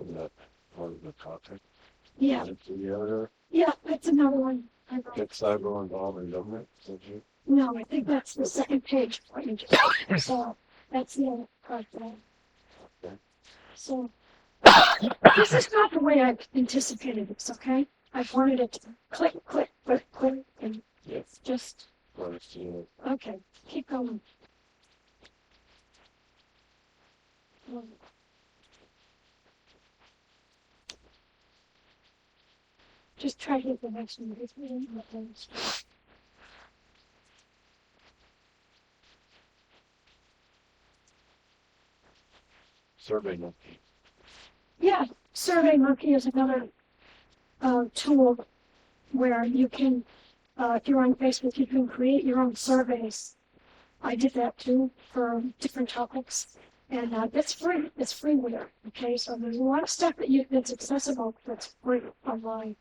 Isn't that part of the context? yeah, To the editor, that's another one I wrote. get cyber involved in government, said you? No, I think that's the second page. So that's the other part there. Okay. So this is not the way I anticipated this, okay? I wanted it to click, click, click, click, and Yes. just, Understand. okay, keep going. Just try to get the next one. It's really important. Survey monkey. Yeah, SurveyMonkey is another tool where you can, if you're on Facebook, you can create your own surveys. I did that too for different topics, and it's free. It's freeware. Okay, so there's a lot of stuff that's accessible that's free online.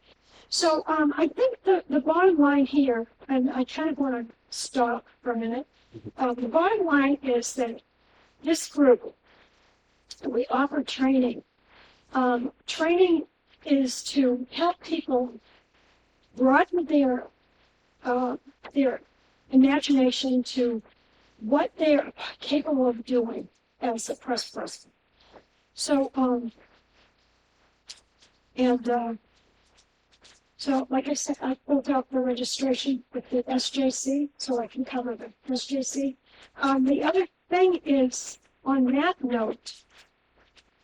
So I think the bottom line here, and I kind of want to stop for a minute. The bottom line is that this group, we offer training. Training is to help people broaden their imagination to what they're capable of doing as a press person. So, so like I said, I built out the registration with the SJC, so I can cover the SJC. The other thing is, on that note,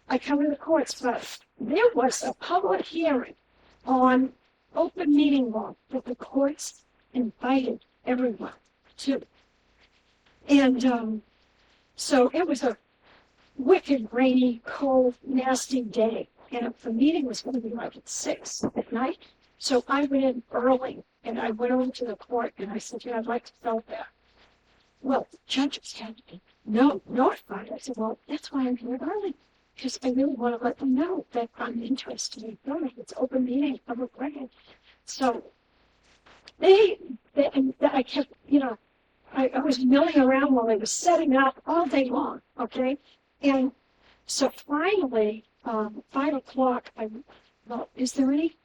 I cover the courts, but there was a public hearing on open meeting law that the courts invited everyone to. And so it was a wicked, rainy, cold, nasty day. And the meeting was going to be like at 6 at night. So I went in early and I went over to the court and I said, I'd like to fill that. Well, the judges had to be notified. I said, well, that's why I'm here early. Because I really want to let them know that I'm interested in filming. It's open meeting, public record. So I kept, I was milling around while they were setting up all day long, okay? And so finally, 5 o'clock, well, is there any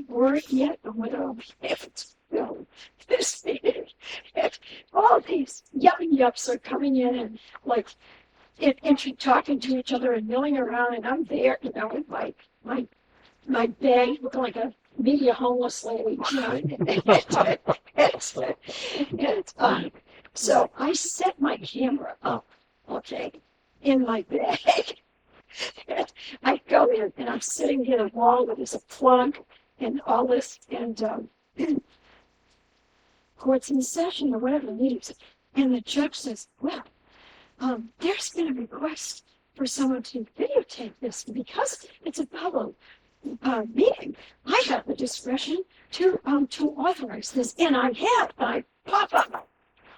word yet on whether I'll be able to film this meeting? And all these yups are coming in and like, talking to each other and milling around, and I'm there, with my bag, looking like a maybe a homeless lady, so I set my camera up, okay, in my bag. And I go in and I'm sitting near the wall where there's a plug and all this, and court's in session or whatever meetings, and the judge says, well, there's been a request for someone to videotape this because it's a public meeting. I have the discretion to authorize this, and I have. I pop up.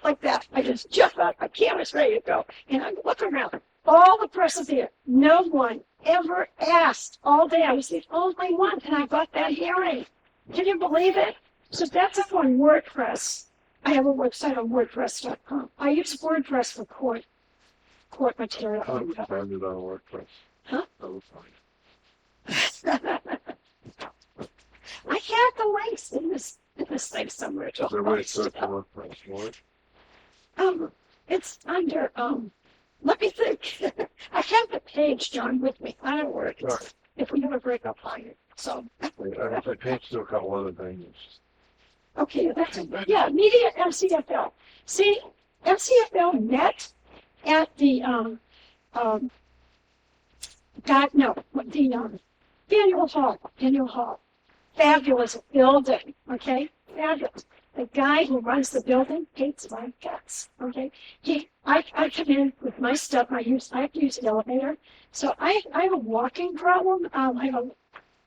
like that. I just jump out, my camera's ready to go, and I look around. All the press is there. No one ever asked all day. I was the only one, and I got that hearing. Can you believe it? So that's up on WordPress. I have a website on WordPress.com. I use WordPress for court material. I'll find it on WordPress. Huh? I will find I have the links in this thing somewhere. it. Is there a way to search for WordPress for it? It's under let me think. I have the page, John, with me. I don't know where it is. Sure. If we have a break, I'll find it. So I paged to a couple other things. okay, that's it. Yeah, Media MCFL. See, MCFL met at the annual hall. Fabulous building, okay? Fabulous. The guy who runs the building hates my guts, okay? I come in with my stuff. I have to use the elevator. So I have a walking problem. I have an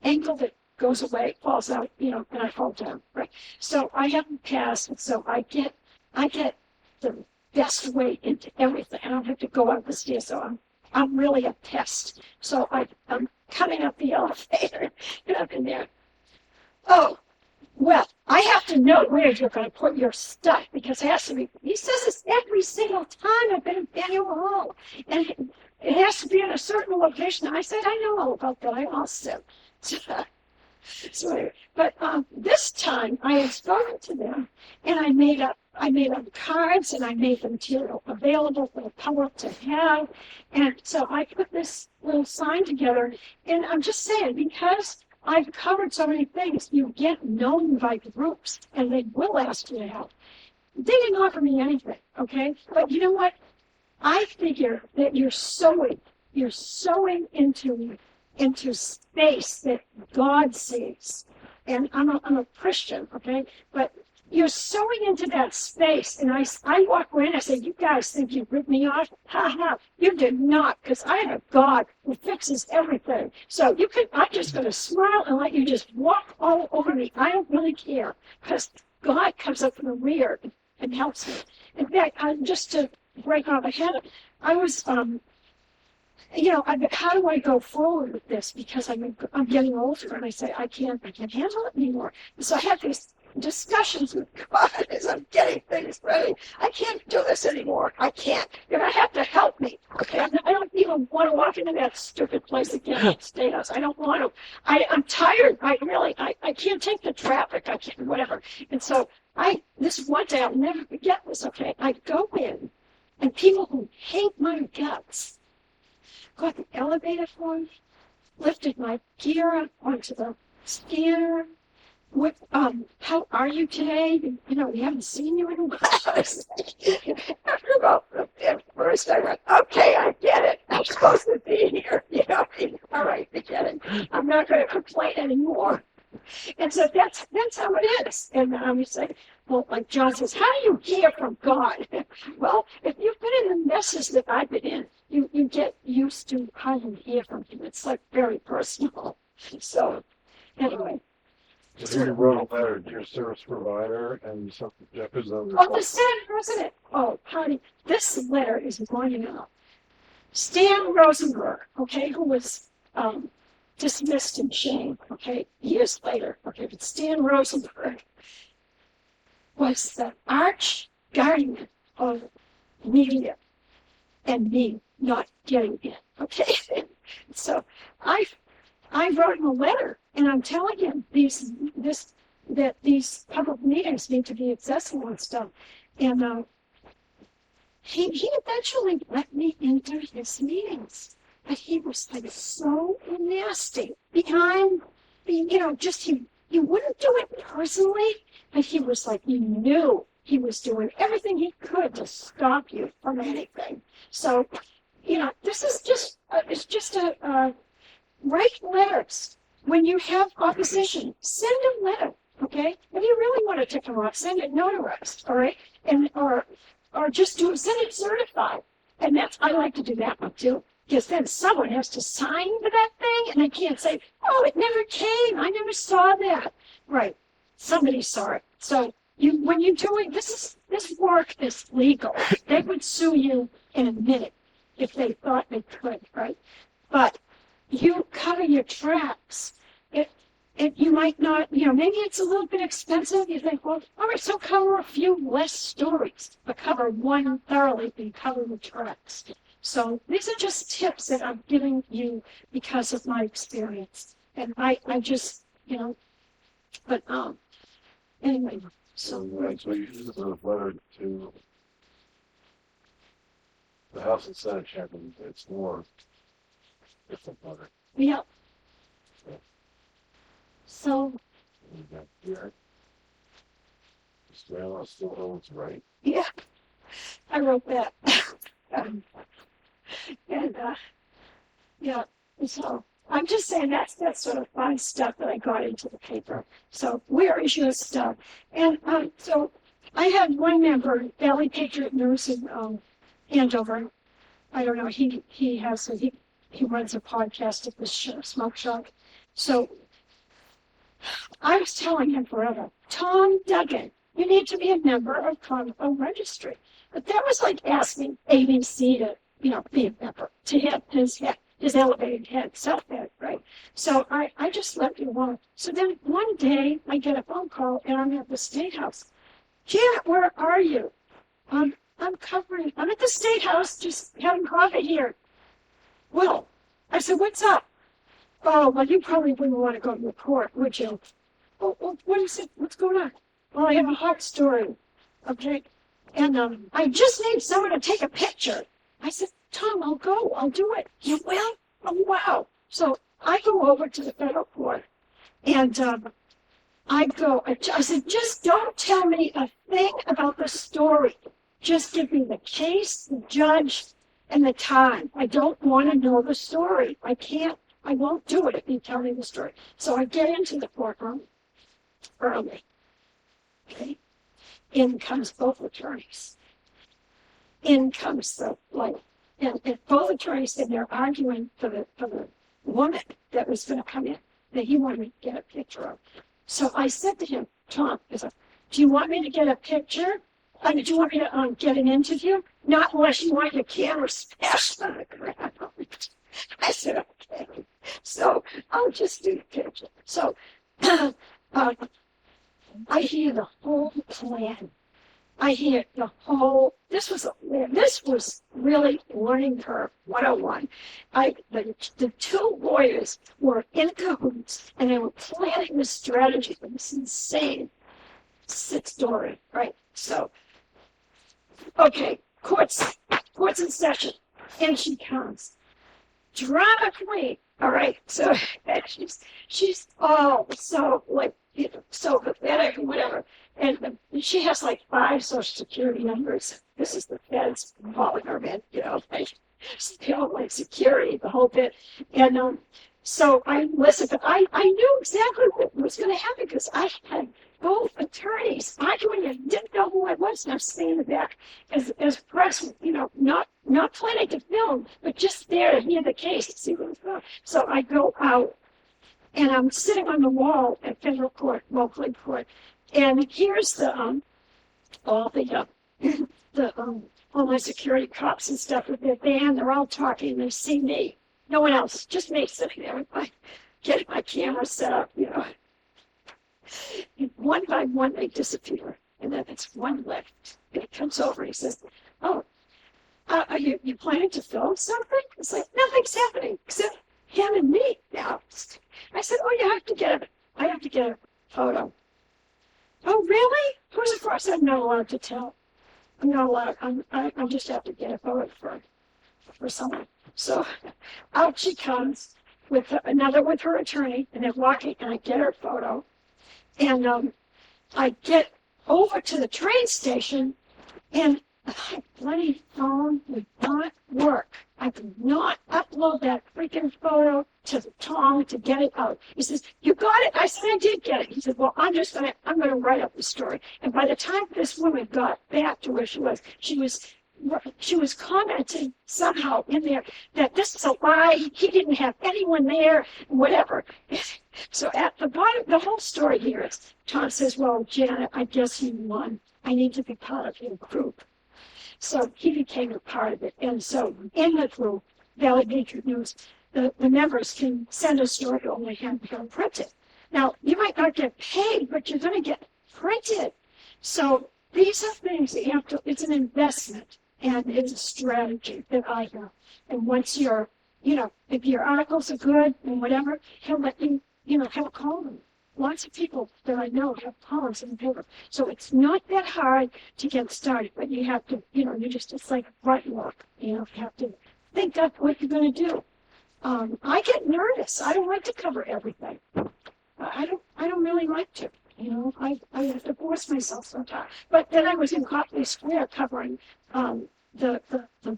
ankle that goes away, falls out, and I fall down, right? So I haven't passed, and so I get the best way into everything. I don't have to go up the stairs, so I'm really a pest. So I'm coming up the elevator, and I'm in there. Oh, well, I have to know where you're going to put your stuff because it has to be. He says this every single time I've been in Annual Hall, and it has to be in a certain location. I said I know all about that. I'm all set. So anyway, but this time I had spoken to them, and I made up cards, and I made the material available for the public to have, and so I put this little sign together, and I'm just saying because I've covered so many things, you get known by groups, and they will ask you to help. They didn't offer me anything, okay? But you know what? I figure that you're sowing into space that God sees. And I'm a Christian, okay? But you're sowing into that space. And I walk away and I say, you guys think you ripped me off? Ha ha, you did not, because I have a God who fixes everything. So I'm just going to smile and let you just walk all over me. I don't really care, because God comes up from the rear and helps me. In fact, just to break off ahead, I was, how do I go forward with this? Because I'm getting older, and I say I can't handle it anymore. And so I have these discussions with God as I'm getting things ready. I can't do this anymore. I can't. You're gonna have to help me. Okay, I don't even want to walk into that stupid place again, State House. I don't want to. I'm tired. I can't take the traffic. I can't, whatever. And so this one day, I'll never forget this. Okay, I go in, and people who hate my guts got the elevator for me, lifted my gear up onto the scanner. What, how are you today? We haven't seen you in a while. After about at first, I went, okay, I get it. I'm supposed to be here. All right, I get it. I'm not going to complain anymore. And so that's how it is. And you say, well, like John says, how do you hear from God? Well, if you've been in the messes that I've been in, you get used to how you hear from Him. It's like very personal. So anyway. So you wrote a letter to your service provider and something Jeff is on the. Oh, the Senate President. Oh, honey, this letter is going out. Stan Rosenberg, okay, who was dismissed in shame, okay, years later, okay, but Stan Rosenberg was the arch guardian of media and me not getting in, okay? So I wrote him a letter, and I'm telling him that these public meetings need to be accessible and stuff. And he eventually let me into his meetings. But he was like so nasty behind, he wouldn't do it personally, but he was like, you knew he was doing everything he could to stop you from anything. So, this is just write letters. When you have opposition, send a letter, okay? If you really want to tick them off, send it notarized, all right? And or just send it certified. And I like to do that one too, because then someone has to sign for that thing, and they can't say, oh, it never came, I never saw that. Right, somebody saw it. So when you're doing, this this work is legal. They would sue you in a minute if they thought they could, right? But you cover your tracks. You might not, maybe it's a little bit expensive. You think, well, all right, so cover a few less stories, but cover one thoroughly and cover the tracks. So these are just tips that I'm giving you because of my experience. And I just, but anyway, So, so right, so you use a letter to the House and Senate champion, it's more different letter. yeah. So You got here. Australia still owns right. yeah, I wrote that. And yeah, so I'm just saying that's sort of fun stuff that I got into the paper. So where is your stuff? And so I had one member, Valley Patriot News in Andover. I don't know. He runs a podcast at the smoke shop. So I was telling him forever, Tom Duggan, you need to be a member of Comflm Registry. But that was like asking ABC to, be a member, to hit his head, his elevated head, self-head, right? So I just left it alone. So then one day I get a phone call and I'm at the State House. Janet, where are you? I'm at the State House just having coffee here. Well, I said, what's up? Oh, well, you probably wouldn't want to go to court, would you? Well, what is it? What's going on? Well, I have a hot story. Okay. And I just need someone to take a picture. I said, Tom, I'll go. I'll do it. You will? Oh, wow. So I go over to the federal court and I said, just don't tell me a thing about the story. Just give me the case, the judge, and the time. I don't want to know the story. I won't do it if you tell me the story. So I get into the courtroom early. Okay. In comes both attorneys. In comes and both attorneys, and they're arguing for the woman that was going to come in that he wanted me to get a picture of. So I said to him, Tom, do you want me to get a picture? Do you want me to get an interview? Not unless you want your camera smashed on the ground. I said, okay. So I'll just do the picture. So I hear the whole plan. I hear the whole, this was really learning curve 101. The two lawyers were in cahoots and they were planning the strategy for this insane story, right? So, okay, court's in session. And she comes. Drama queen. All right. So she's so so pathetic and whatever. And she has like 5 social security numbers. This is the feds calling her in, like security, the whole bit. And so I listened, but I knew exactly what was going to happen because I had both attorneys arguing and didn't know who I was. And I'm sitting in the back as press, not planning to film, but just there to hear the case to see what was going on. So I go out and I'm sitting on the wall at federal court, locally court, and here's all my security cops and stuff with their band. They're all talking. And they see me, no one else, just me sitting there with getting my camera set up. And one by one they disappear, and then it's one left. And he comes over and he says, "Oh, are you planning to film something?" It's like nothing's happening except him and me now. I said, "Oh, I have to get a photo." "Oh, really? Who's it for?" I said, "I'm not allowed to tell. I'm not allowed. I just have to get a photo for someone." So out she comes with her attorney, and they're walking, and I get her photo, and I get over to the train station, and my bloody phone would not work. I could not upload that freaking photo to Tom to get it out. He says, "You got it?" I said, "I did get it." He said, "Well, I'm gonna write up the story." And by the time this woman got back to where she was commenting somehow in there that this is a lie. He didn't have anyone there, whatever. So at the bottom, the whole story here is Tom says, well, Janet, I guess you won. I need to be part of your group. So he became a part of it. And so in the group, Valley Patriot News, the members can send a story over and go print it. Now, you might not get paid, but you're going to get printed. So these are things that you have to, it's an investment and it's a strategy that I have. And once you're, if your articles are good and whatever, he'll let you, have a column. Lots of people that I know have columns in the paper. So it's not that hard to get started, but you have to, it's like grunt work. You have to think up what you're going to do. I get nervous. I don't like to cover everything. I don't really like to. I have to force myself sometimes. But then I was in Copley Square covering the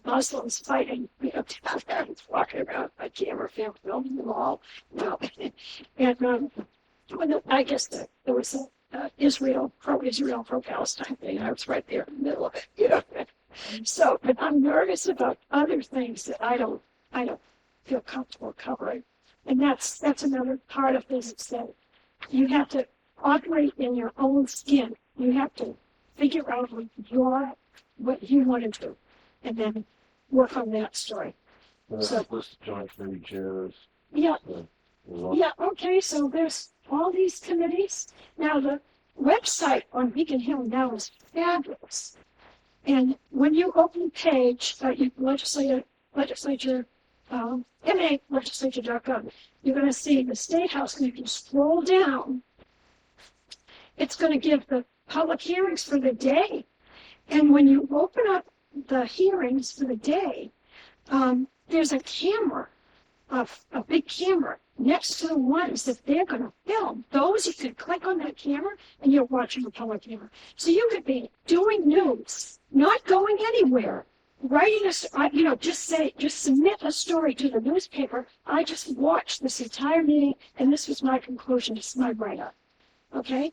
Muslims fighting, down there. I was walking around my camera, filming them all. And I guess there was a pro-Israel, pro-Palestine thing. I was right there in the middle of it. So, but I'm nervous about other things that I don't feel comfortable covering. And that's another part of this, is that you have to operate in your own skin. You have to figure out what you want to do, and then work on that story. So list joint committee chairs. Yeah. Yeah, okay, so there's all these committees. Now, the website on Beacon Hill now is fabulous. And when you open the page, MAlegislature.gov, you're going to see the State House, and if you scroll down, it's going to give the public hearings for the day. And when you open up the hearings for the day, there's a camera, a big camera, next to the ones that they're going to film. Those, you can click on that camera and you're watching a public hearing. So you could be doing news, not going anywhere, writing just submit a story to the newspaper. I just watched this entire meeting and this was my conclusion. This is my write-up. Okay?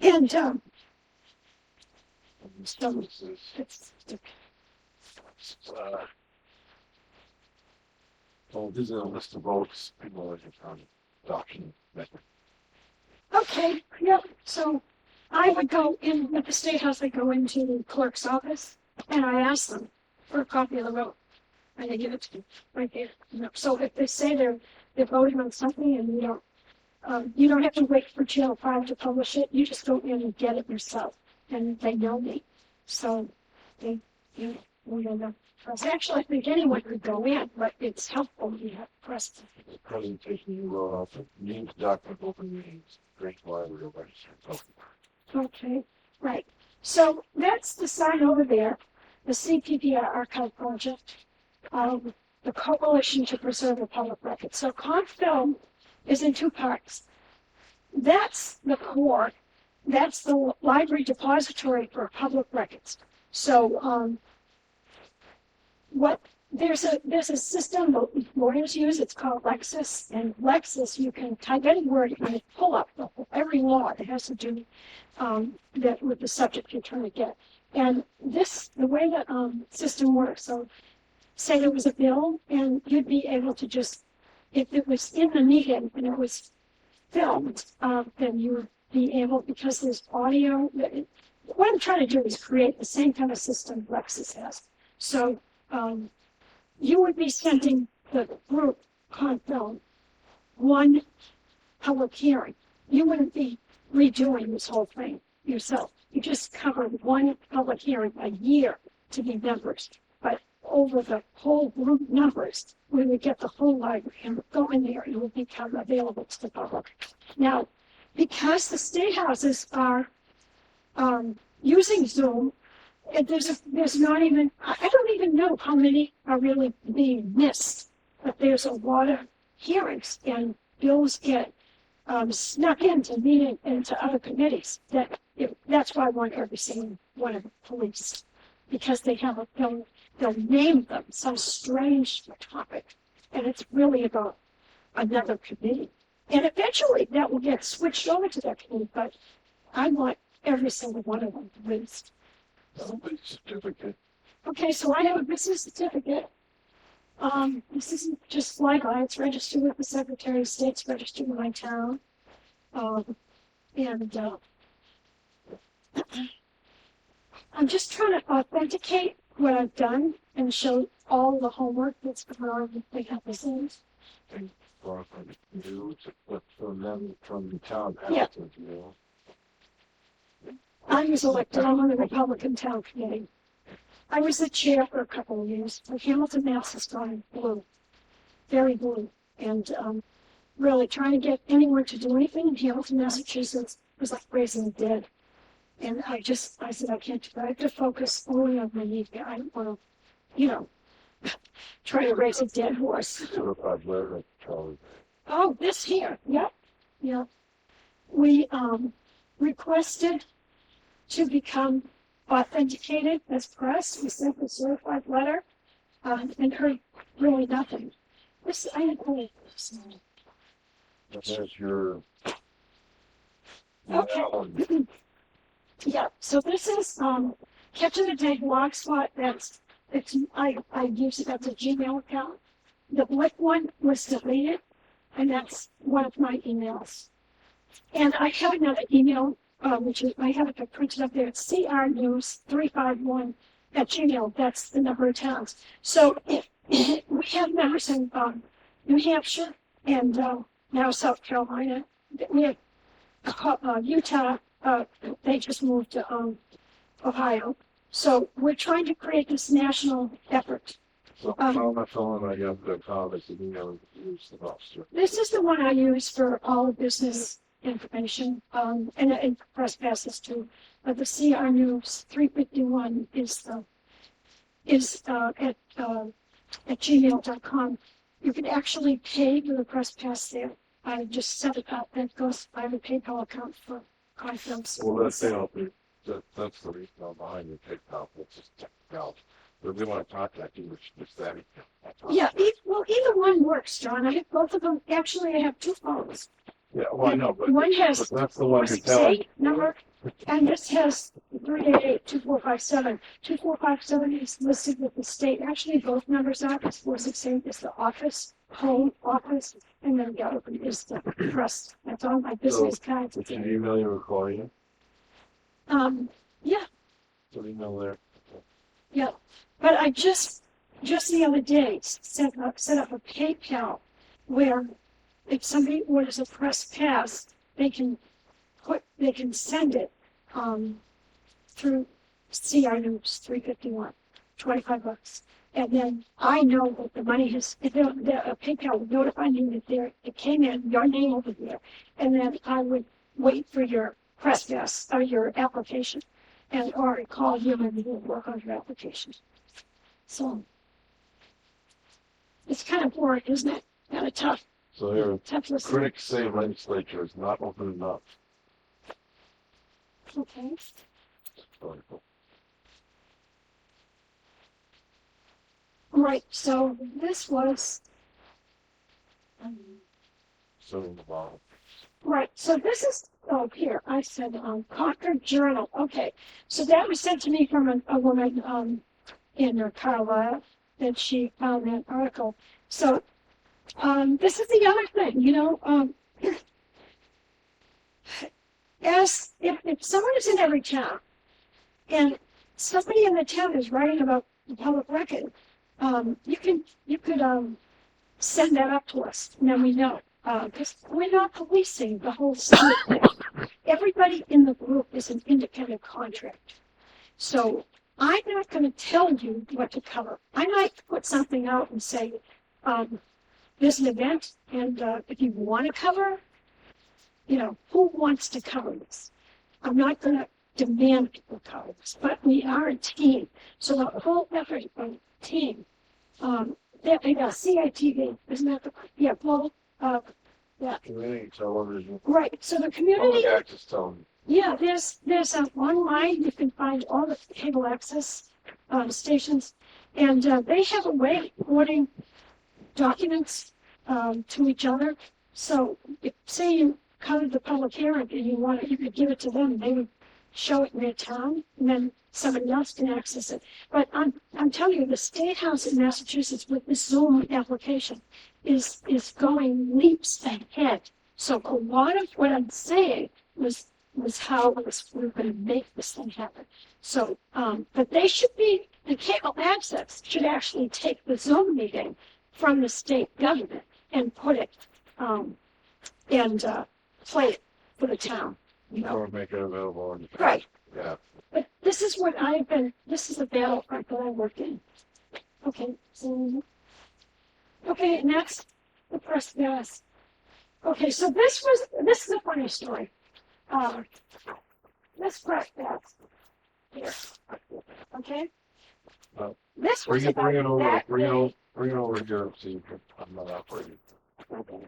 And so So this is a list of votes, people that have found adoption method. okay, yep. So I would go in at the State House, I go into the clerk's office and I ask them for a copy of the vote. And they give it to me right there. So if they say they're voting on something and you don't have to wait for Channel 5 to publish it, you just go in and get it yourself. And they know me. So we don't know. Actually, I think anyone could go in, but it's helpful when you have press. The presentation you wrote off of means document open meetings, great library register. Okay, right. So that's the sign over there, the CPPR Archive Project, the Coalition to Preserve the Public Record. So Comflm is in two parts. That's the core. That's the library depository for public records. So there's a system that lawyers use. It's called Lexis, and Lexis, you can type any word and it pull up every law that has to do that with the subject you're trying to get. And the way that system works. So say there was a bill, and you'd be able to just, if it was in the meeting and it was filmed, then you would be able, because there's audio. What I'm trying to do is create the same kind of system Lexis has. So you would be sending the group Comflm one public hearing. You wouldn't be redoing this whole thing yourself. You just covered one public hearing a year to be members. But over the whole group numbers, we would get the whole library and go in there and it would become available to the public. Now, because the state houses are using Zoom, there's not even, I don't even know how many are really being missed, but there's a lot of hearings and bills get snuck into other committees. That's why I want every single one of the police, because they'll name them some strange topic, and it's really about another committee. And eventually that will get switched over to that committee, but I want every single one of them released. Certificate. Okay, so I have a business certificate. This isn't just flyby, it's registered with the Secretary of State's registered in my town. And I'm just trying to authenticate what I've done and show all the homework that's going on behind the scenes. From you, but from them, from the town Yeah. council, you know. I was elected, I'm on the Republican Town Committee. I was the chair for a couple of years, but Hamilton, Mass has gone blue, very blue. And really trying to get anyone to do anything in Hamilton, Massachusetts was like raising the dead. And I said, I can't do that. I have to focus only on my need. I don't want to, try to raise a dead horse. Certified letter, Charlie. Oh, this here, yep, yep. We requested to become authenticated as press. We sent the certified letter and heard really nothing. This, I didn't believe this. There's your. Okay. Yeah, so this is Catch of the Day blogspot. I use it as a Gmail account. The Blick one was deleted, and that's one of my emails. And I have another email, which is, I have it printed up there. It's crnews351 at Gmail. That's the number of towns. So if we have members in New Hampshire and now South Carolina. We have Utah. They just moved to Ohio. So we're trying to create this national effort. So Comflm, I got the comments and email use the officer. This is the one I use for all the business information, and press passes too. But the CR News 351 is at gmail.com. You can actually pay for the press pass there. I just set it up. That goes. I have a PayPal account for Comflm. Well, that's that's the reason I'm behind the TikTok. Let's just check it out. But if they want to contact you, which that. Yeah, either one works, John. I have both of them. Actually, I have two phones. Yeah, well, I know, but One has that's the one you're 468 telling. number, and this has 388-2457. 2457 is listed with the state. Actually, both numbers are. It's 468 is the office, home office, and then the other is the press. That's all my business cards. It's an email you're recording. Yeah, So email there. yeah. But I just the other day set up a PayPal where if somebody orders a press pass, they can send it through CR News 351, $25. And then I know that the money has, PayPal would notify me that it came in, your name over there. And then I would wait for your press pass or your application or call you and we would work on your application. So it's kind of boring, isn't it? Kind of tough. So here, Tough listening. critics say legislature is not open enough. Okay. Right, so this was, So involved. right, so this is, here, I said, Concord Journal, okay. So that was sent to me from a woman, in Carlisle, that she found that article. So, this is the other thing, as if someone is in every town, and somebody in the town is writing about the public record, you could send that up to us, and then we know. Because we're not policing the whole summit thing. Everybody in the group is an independent contractor. So I'm not going to tell you what to cover. I might put something out and say, there's an event, and if you want to cover, who wants to cover this? I'm not going to demand people cover this, but we are a team. So the whole effort of a team, CITV, isn't that global? Yeah. Community television. Right. So the Public community. access television. Yeah. There's online. You can find all the cable access stations, and they have a way of reporting documents to each other. So if say you covered the public hearing and you could give it to them, they would show it in their town, and then somebody else can access it. But I'm telling you, the State House in Massachusetts with the Zoom application is going leaps ahead. So a lot of what I'm saying was how we're going to make this thing happen. So, but they should be, the cable access should actually take the Zoom meeting from the state government and put it, and play it for the town, you know. Or make it available. On Right. Yeah. But this is what this is the battlefront that I work in. Okay, so, okay, next, the press gas. Okay, so this is a funny story. This press gas here, okay? This was Bring it about over, that bring day. it over here so you can, I'm not operating. Okay.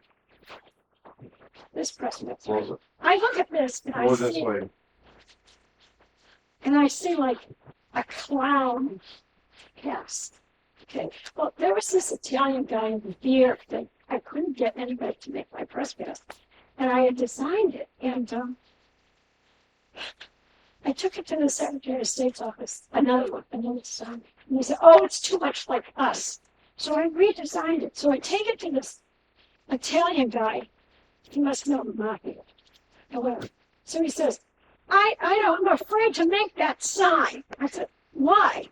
This press gas. Close it. I look at this and Go this way. I see like a clown cast. Okay. Well, there was this Italian guy in the beer thing. I couldn't get anybody to make my press pass. And I had designed it. And I took it to the Secretary of State's office, another design. And he said, oh, it's too much like us. So I redesigned it. So I take it to this Italian guy. He must know the market. However, so he says, I'm afraid to make that sign. I said, why?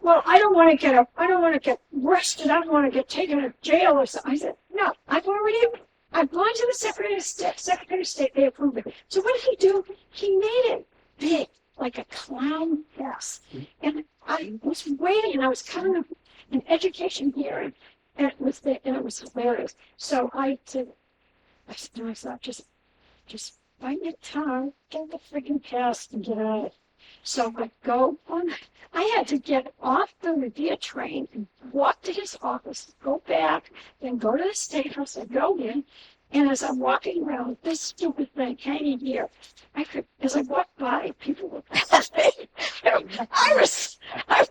Well, I don't want to get arrested. I don't want to get taken to jail or something. I said, no, I've gone to the Secretary of State, they approved it. So what did he do? He made it big, like a clown house. And I was waiting, and I was coming up an education hearing, and it was hilarious. So I said to myself, just bite your tongue, get the freaking pass, and get out of it. So I go on. I had to get off the Revere train and walk to his office, go back, then go to the State House and go in. And as I'm walking around with this stupid thing hanging here, as I walked by, people were laughing. I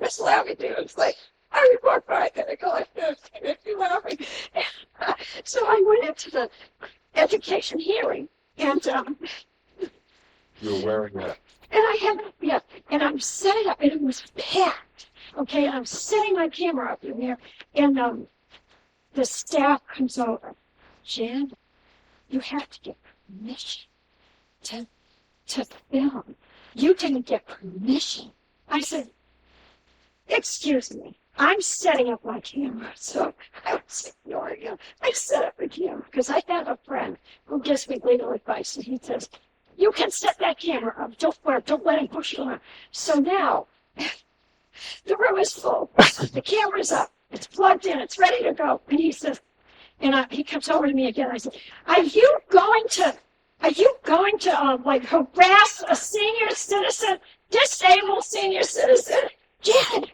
was laughing too. It's like, I would walk by and I go like this, and you're laughing. So I went into the education hearing, and You're wearing that. and I had, and I'm setting up, and it was packed. Okay, and I'm setting my camera up in there, and the staff comes over. Jan, you have to get permission to film. You didn't get permission. I said, excuse me, I'm setting up my camera. So I was ignoring him. I set up a camera because I have a friend who gives me legal advice, and he says, you can set that camera up. Don't let him push you around. So now, the room is full. The camera's up. It's plugged in. It's ready to go. And he says, he comes over to me again. I said, are you going to like harass a senior citizen, disabled senior citizen? Jan,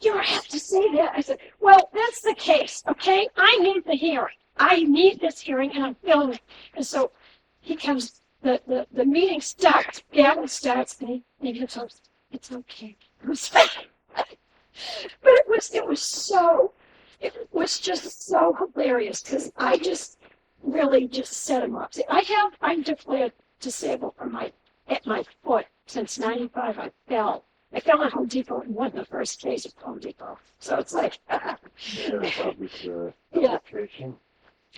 you don't have to say that. I said, well, that's the case, okay? I need the hearing. I need this hearing, and I'm filming. And so he comes, the meeting starts, Gavin starts, and he gets up, it's okay. But it was just so hilarious, because I just really just set him up. See, I'm declared disabled at my foot since '95. I fell at Home Depot and won the first case at Home Depot. So it's like, yeah.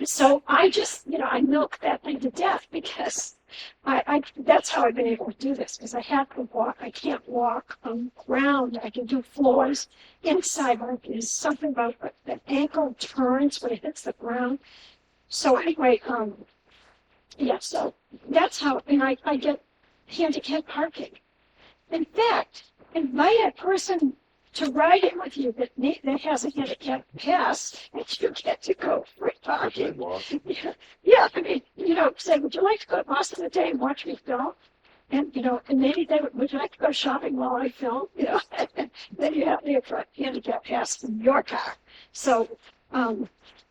So I just, I milked that thing to death, because that's how I've been able to do this, because I have to walk. I can't walk on ground. I can do floors. Inside, there's something about the ankle turns when it hits the ground. So anyway, so that's how, and I get handicap parking. In fact, invite a person to ride it with you that has a handicap pass, and you get to go free parking. Yeah, I mean, say, would you like to go to Boston today and watch me film? And, and maybe they would you like to go shopping while I film? Then you have the handicap pass in your car. So,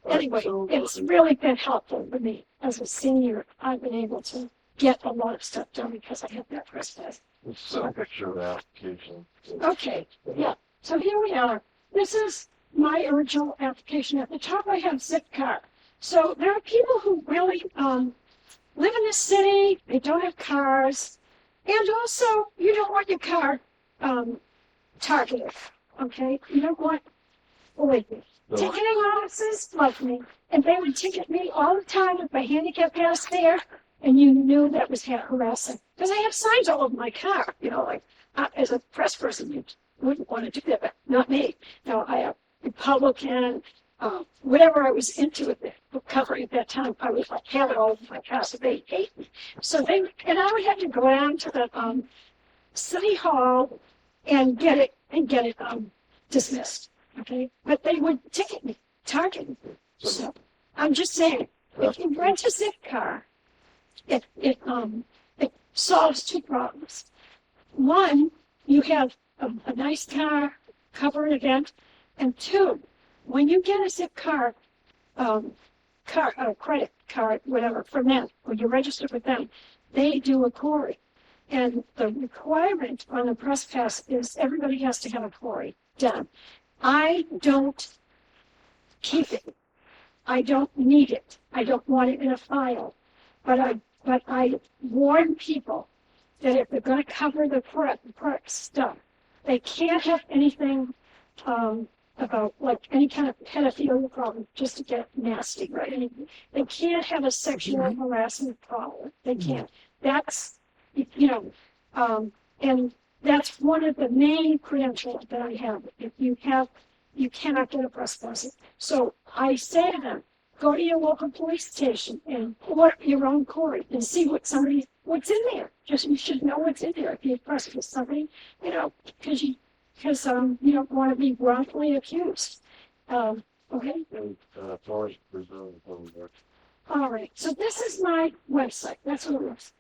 anyway, it's really been helpful for me as a senior. I've been able to get a lot of stuff done because I have that press pass. It's a picture of the application. Okay, yeah. So here we are. This is my original application. At the top, I have Zipcar. So there are people who really live in the city. They don't have cars, And also, you don't want your car, targeted, okay? You don't want, believe me, No. ticketing officers love me, and they would ticket me all the time with my handicap pass there, and you knew that was harassing. Because I have signs all over my car, like, as a press person, you wouldn't want to do that, but not me. I have Republican, whatever I was into at the covering at that time, I was like, have it all over my car, so they hate me. And I would have to go down to the, city hall and get it dismissed. Okay, but they would ticket me, target me. So I'm just saying, if you rent a zip car, it solves two problems. One, you have a nice car, cover an event, and two, when you get a zip car, credit card, whatever, from them, when you register with them, they do a query. And the requirement on the press pass is everybody has to have a query done. I don't keep it. I don't need it. I don't want it in a file. But I warn people that if they're going to cover the press stuff, they can't have anything about like any kind of pedophilia problem just to get nasty, right? I mean, they can't have a sexual harassment problem. They can't. That's, and that's one of the main credentials that I have. If you cannot get a press pass. So I say to them, go to your local police station and pull up your own query and see what's in there. You should know what's in there if you're pressed with somebody, because you don't want to be wrongfully accused. Okay. Forest Preserve. All right. So this is my website. That's what it looks.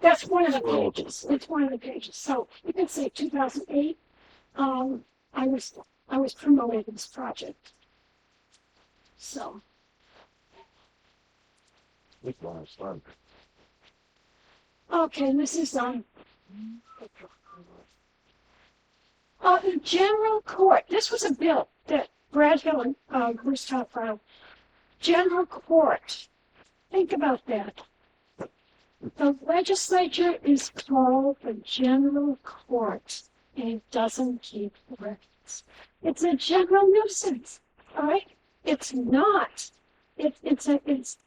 That's one of the pages. It's one of the pages. So you can say 2008. I was promoting this project. So. This one is fun. Okay, this is the general court. This was a bill that Brad Hill and Bruce Todd filed. General court. Think about that. The legislature is called the general court, and it doesn't keep records. It's a general nuisance, all right? It's not. It's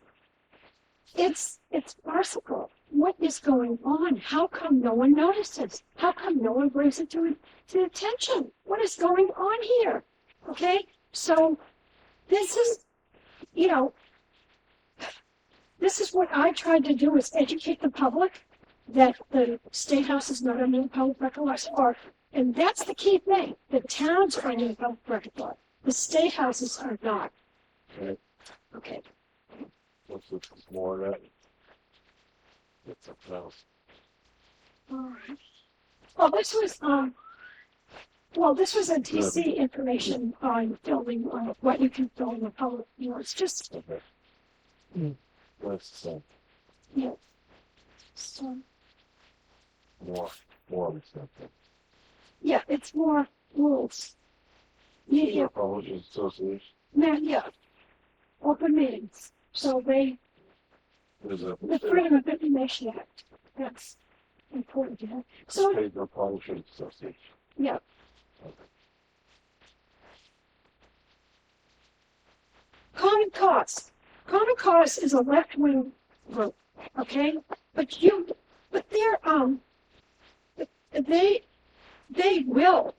farcical. What is going on? How come no one notices? How come no one brings it to attention? What is going on here? Okay, so this is, this is what I tried to do, is educate the public that the State House is not under the public record law, and that's the key thing. The towns are under the public record law. The State Houses are not. Okay. Okay. What's more of that? It's something else. All right. Well, this was a DC information on filming, what you can film in the public. It's just, Okay. What's the same? yeah. So, More of something. yeah, it's more rules. Yeah, Publishers Association. yeah. Open meetings. So There's a the Freedom of Information Act, that's important to have. So, paper Publishers Association. yeah. Common Cause. Common Cause is a left-wing group, okay? But they will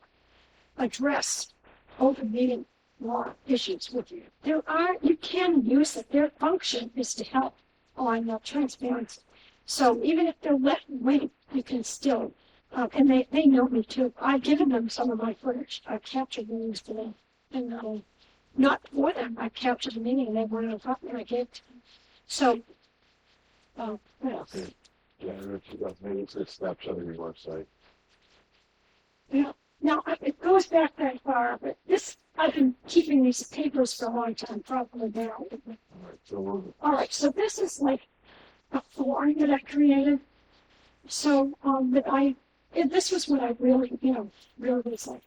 address open meeting law issues with you. You can use it. Their function is to help on transparency. So even if they're left-wing, you can still, and they know me too. I've given them some of my footage. I've captured meetings for them. And not for them. I captured the meeting and they wanted to talk and I gave it to them. So, what else? January 2008, it's a snapshot of your website. Yeah. Now, it goes back that far, but I've been keeping these papers for a long time, probably now. All right, so All right, so this is like a form that I created. So, this was what I really, really was like.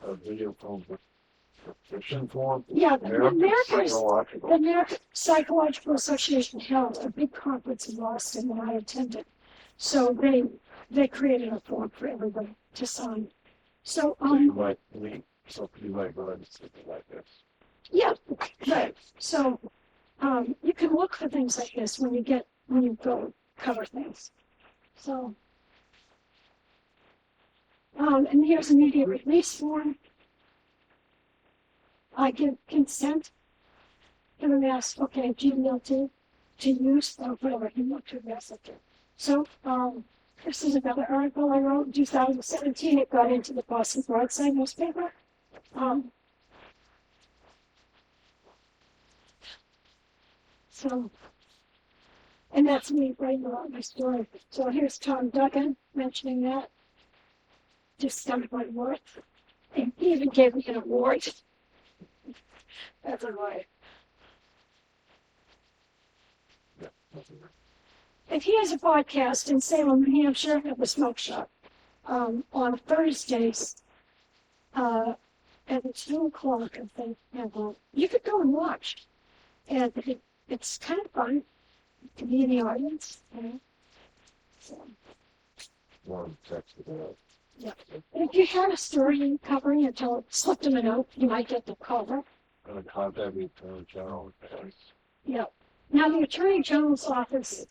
a video phone prescription form. Yeah, the Psychological. American Psychological Association held a big conference in Boston that I attended. So they created a form for everybody to sign. So, So you might leave, so you might go into something like this. yeah, right. So, you can look for things like this when you go cover things. So, and here's a media release form. I give consent to the mass, okay, Gmail to use, or whatever, email to message. So, this is another article I wrote in 2017. It got into the Boston Broadside newspaper. So, and that's me writing about my story. So here's Tom Duggan mentioning that. Discovered my worth. And he even gave me an award. That's a lie. Yeah. And he has a podcast in Salem, New Hampshire, at the Smoke Shop, on Thursdays, at 2:00, I think. And you could go and watch. And it's kind of fun to be in the audience. You know? So, One text about. yeah. And if you had a story you're covering and slip them a note, you might get the cover. Gonna contact me to the general. Yeah. Now, the Attorney General's office,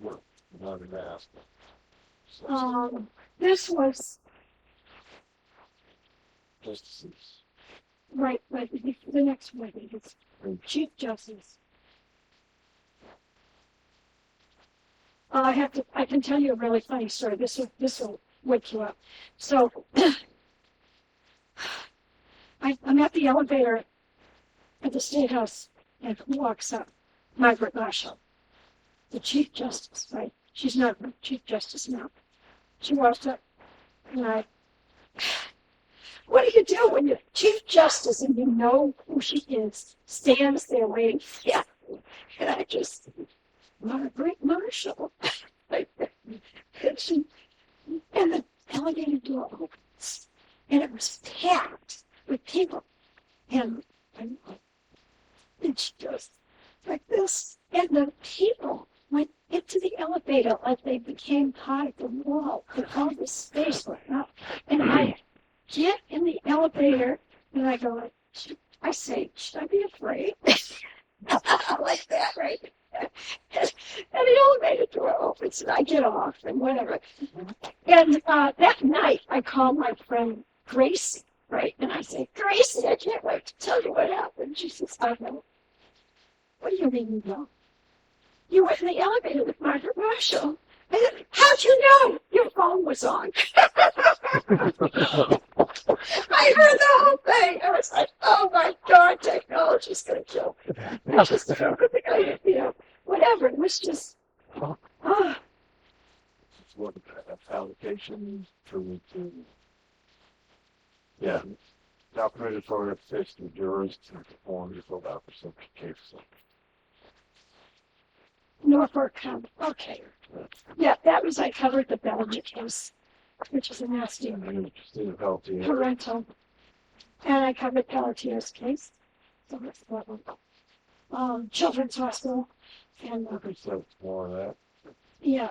Work, not an ask. this was, Justices. right, but the next one is Chief Justice. I can tell you a really funny story. This will wake you up. So, I'm at the elevator at the State House, and who walks up? Margaret Marshall, the Chief Justice, right? She's not the Chief Justice now. She walks up, and what do you do when your Chief Justice, and you know who she is, stands there waiting? Yeah. And I just, Margaret Marshall. And the elevator door opens, and it was packed with people. And it's just like this. And the people went into the elevator like they became part of the wall, and all the space went up. And I get in the elevator, and I go, I say, should I be afraid? Like that, right? And the elevator door opens, and I get off, and whatever. And that night, I call my friend Gracie, right? And I say, Gracie, I can't wait to tell you what happened. She says, I know. What do you mean you know? You were in the elevator with Margaret Marshall. I said, how'd you know? Your phone was on. I heard the whole thing. I was like, oh my God, technology's going to kill me. I just, whatever. It was just, It's what allocation for me to. Yeah. Now permitted for assist the jurors to perform the filled out for some cases. Norfolk County. Okay. Yeah, that was, I covered the Belgian case, which is a nasty I'm interested in healthy. parental. And I covered Pelletier's case. So that's that one. Children's Hospital. And, So more of that. yeah.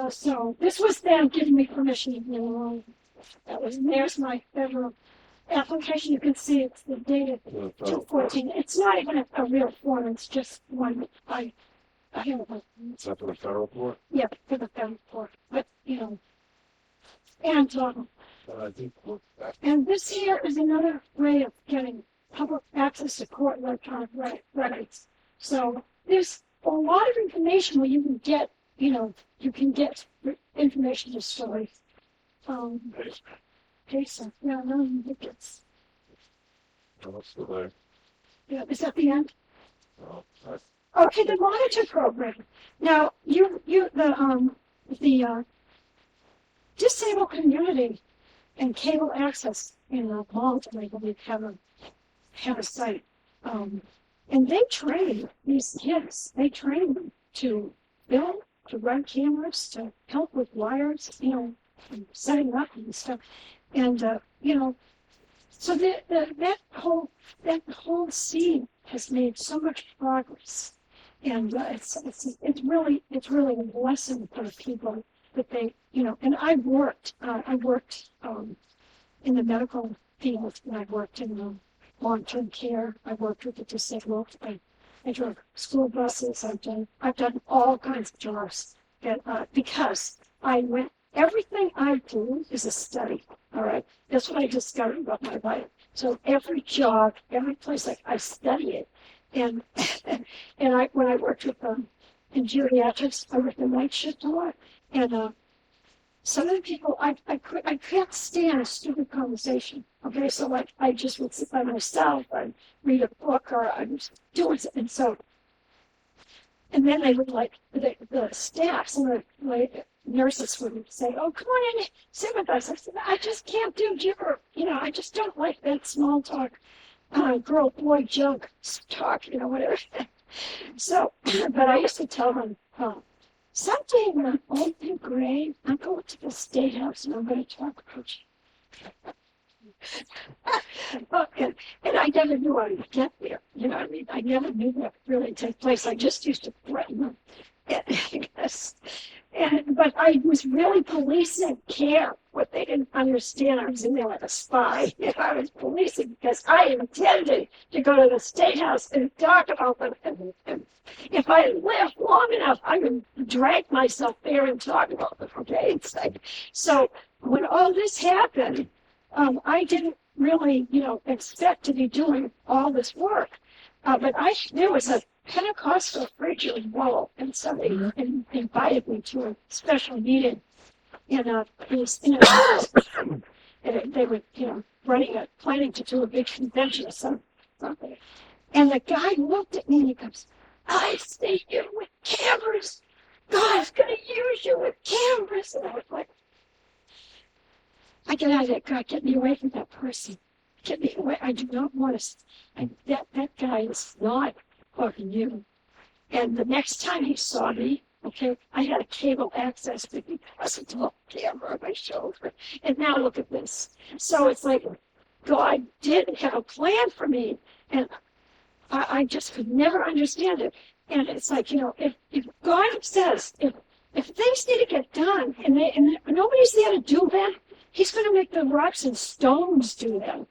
So this was them giving me permission to be alone. There's my federal application. You can see it's the date of 2/14. It's not even a real form. It's just one I have a, Is that for the federal court? yeah, for the federal court. But, and, I think that. and this here is another way of getting public access to court electronic records. So there's a lot of information where you can get, you can get information to stories. Jason, no, I think it's, What's the way? yeah, is that the end? Oh, Okay, the monitor program. Now, the disabled community and cable access in Malta, I believe, have a site. And they train these kids. They train them to film, to run cameras, to help with wires, and setting up and stuff. And, so that whole scene has made so much progress. And it's really a blessing for people that they, and I worked in the medical field, and I worked in long-term care. I worked with the disabled. I drove school buses. I've done all kinds of jobs, and, because everything I do is a study. All right, that's what I discovered about my life. So every job, every place, I study it, and and when I worked with in geriatrics, I worked the night shift a lot, and some of the people I can't stand a stupid conversation. Okay, so I just would sit by myself, I'd read a book, or I'm doing something. And then they would the staff, some of the nurses would say, "Oh, come on in, sit with us." I said, "I just can't do gibber. I just don't like that small talk, girl, boy, junk talk, whatever." So, but I used to tell them, someday when I'm old and gray, I'm going to the State House and I'm going to talk about you. And I never knew I would get there. You know what I mean? I never knew that would really take place. I just used to threaten them. But I was really policing care. What they didn't understand, I was in there like a spy. I was policing because I intended to go to the State House and talk about them. And if I lived long enough, I would drag myself there and talk about them. Okay, so when all this happened, I didn't really, expect to be doing all this work. But there was a Pentecostal preacher in Lowell, and somebody invited me to a special meeting. And it was and they were, planning to do a big convention or something. And the guy looked at me and he goes, "I see you with cameras. God's going to use you with cameras." And I was like, I get out of that. God, get me away from that person. Get me away. I do not want to. That guy is not fucking you. And the next time he saw me, okay, I had a cable access with me because of the camera on my shoulder. And now look at this. So it's like God did have a plan for me, and I just could never understand it. And it's like, if God says, if things need to get done and nobody's there to do them, He's going to make the rocks and stones do them.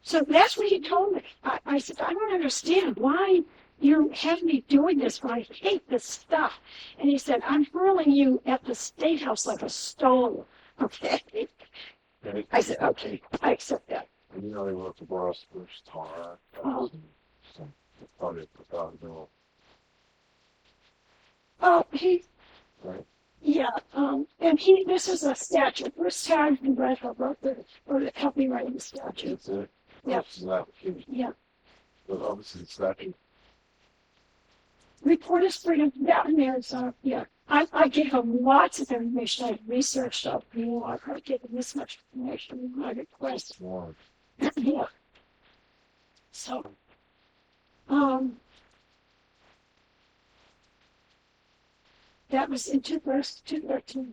So that's what He told me. I said, I don't understand why you have me doing this when I hate this stuff. And He said, I'm hurling you at the State House like a stone. Okay. I said, okay, I accept that. And they wrote the Boris Bush tar. Oh. Some project without no. Oh, Right. yeah, and this is a statute. Bruce Tarrant and Bradford helped me write the statute. That's it. Yeah. This is an application. Yeah. But obviously the statute. Reporters freedom, that and there's, yeah. I gave them lots of information. I researched up more. I gave them this much information in my request. More. Yeah. So, that was in 2013.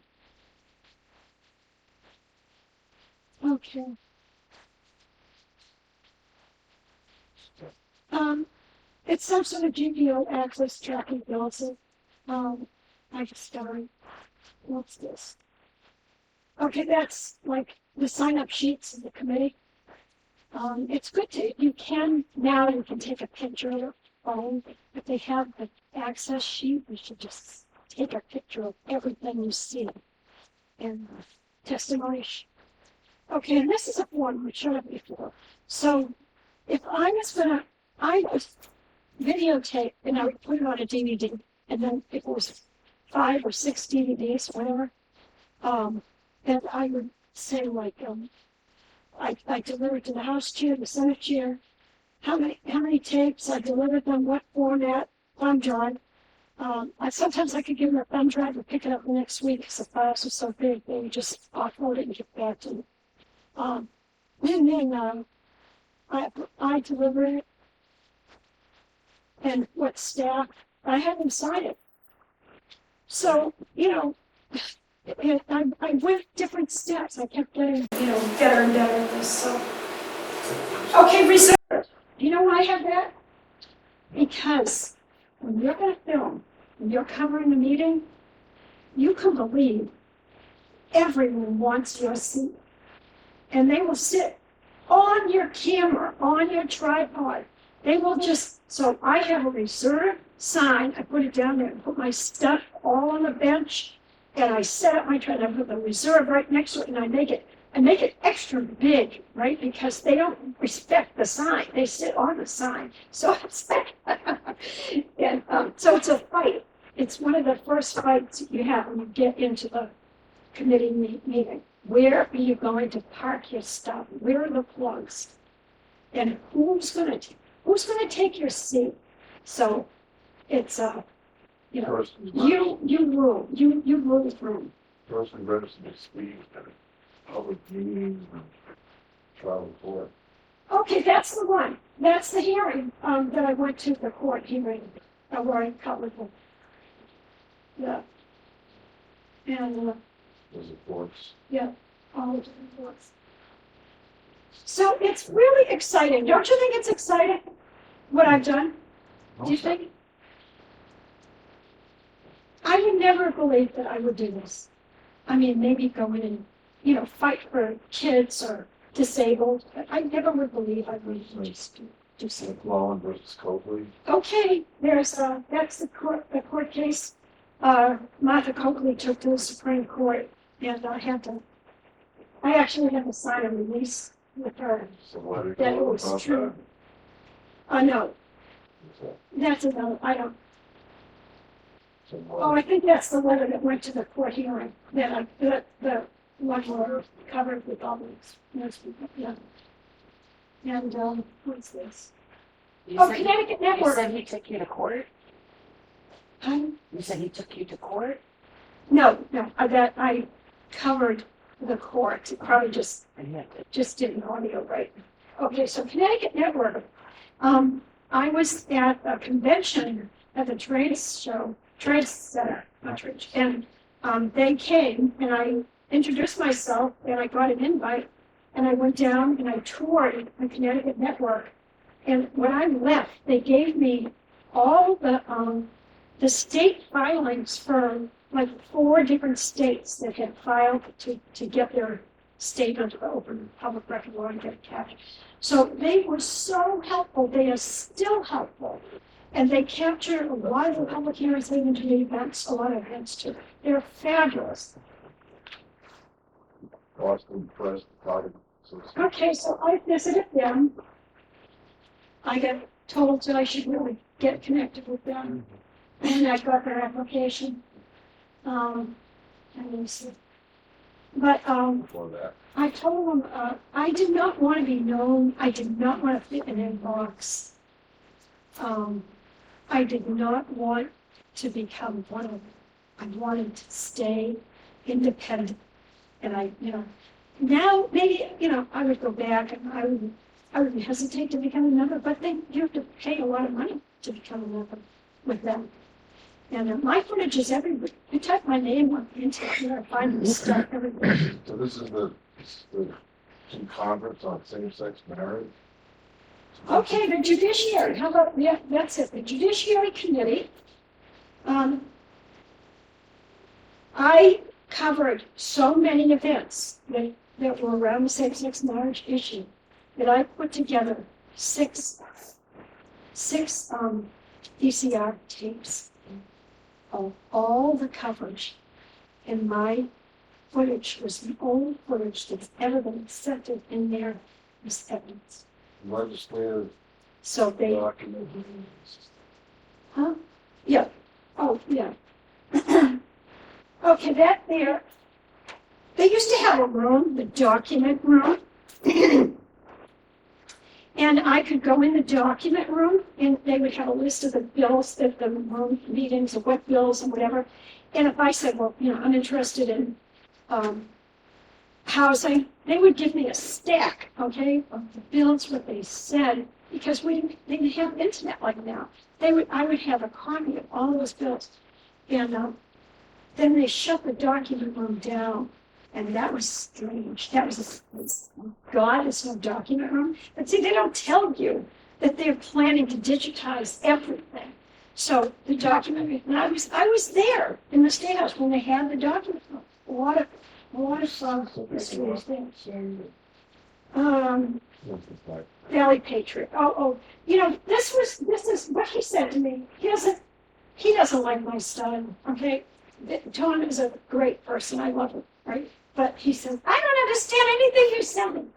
Okay. It's some sort of GPO access tracking also. I discovered, what's this? Okay, that's like the sign-up sheets of the committee. It's good you can take a picture of your phone. If they have the access sheet, you should just take a picture of everything you see. And testimony. Okay, and this is a form we showed before. So if I was videotape and I would put it on a DVD, and then if it was 5 or 6 DVDs, whatever, then I would say like, I delivered to the House chair, the Senate chair, how many tapes I delivered them, what format, thumb drive. Sometimes I could give them a thumb drive and pick it up the next week because the files were so big, they would just offload it and get back to me. And then I delivered it, and what staff, I had them sign it. So, I went different steps. I kept getting, better and better at this. So, okay, reserve. You know why I have that? Because when you're gonna film, and you're covering the meeting, you can believe everyone wants your seat. And they will sit on your camera, on your tripod. They will just, so I have a reserved sign, I put it down there and put my stuff all on the bench, and I set up my tripod, I put the reserve right next to it, and I make it extra big, right? Because they don't respect the sign. They sit on the sign. So it's, and, so it's a fight. It's one of the first fights you have when you get into the committee meeting. Where are you going to park your stuff? Where are the plugs? And who's gonna take your seat? So it's, you know, Person you rule, you rule through. person registered to speak at public meetings and travel for. Okay, that's the one. That's the hearing, that I went to, the court hearing, where I covered the, yeah. And, Those reports. yeah, all of the reports. So it's really exciting. Don't you think it's exciting, what I've done? Do you think? I would never believe that I would do this. I mean, maybe go in and, you know, fight for kids or disabled, but I never would believe I would just do something. McClellan versus Copley. Okay, there's, that's the court case, Martha Coakley took to the Supreme Court, and I actually had to sign a release with her, So let it that it go was about true. that. No, So- that's another, I don't, so I think that's the letter that went to the court hearing, the one where covered with all those people, yeah. And, what's this? You Oh, said- Connecticut You Network. said he took you to court? Um, You said he took you to court? No, that I covered the court, it probably just And you had to. didn't audio right. Okay, so Connecticut Network. I was at a convention at the trade center, and they came and I introduced myself and I got an invite and I went down and I toured the Connecticut Network. And when I left, they gave me all the state filings for like 4 different states that had filed to get their statement of open public record law and get it captured. So they were so helpful. They are still helpful. And they capture a lot of the public hearings, they went to the events, a lot of events too. They're fabulous. Boston Press, Association. Okay, so I visited them. I got told that I should really get connected with them. And I got their application. And then see. But Before that. I told them I did not want to be known. I did not want to fit in a box. I did not want to become one of them. I wanted to stay independent. And I, now maybe, I would go back and I would hesitate to become a member, but then you have to pay a lot of money to become a member with them. And my footage is everywhere. You type my name on the internet, you're gonna find this stuff everywhere. So this is the conference on same-sex marriage. Okay, the judiciary, how about, yeah, that's it, the Judiciary Committee. I covered so many events that were around the same-sex marriage issue that I put together six VCR tapes of all the coverage, and my footage was the only footage that's ever been accepted in there as evidence. Legislative So they, document. huh? Yeah, oh, yeah. Okay, that there, they used to have a room, the document room. And I could go in the document room and they would have a list of the bills that the room meetings or what bills and whatever. And if I said, well, I'm interested in housing, they would give me a stack, okay, of the bills, what they said, because we didn't have internet like now. I would have a copy of all those bills. And then they shut the document room down. And that was strange. That was, God, it's no document room. But see, they don't tell you that they're planning to digitize everything. So the document, and I was there in the State House when they had the document. A lot of history was there. Valley Patriot. This is what he said to me. He doesn't like my style, okay? Tom is a great person. I love him, right? But he says, I don't understand anything you're saying.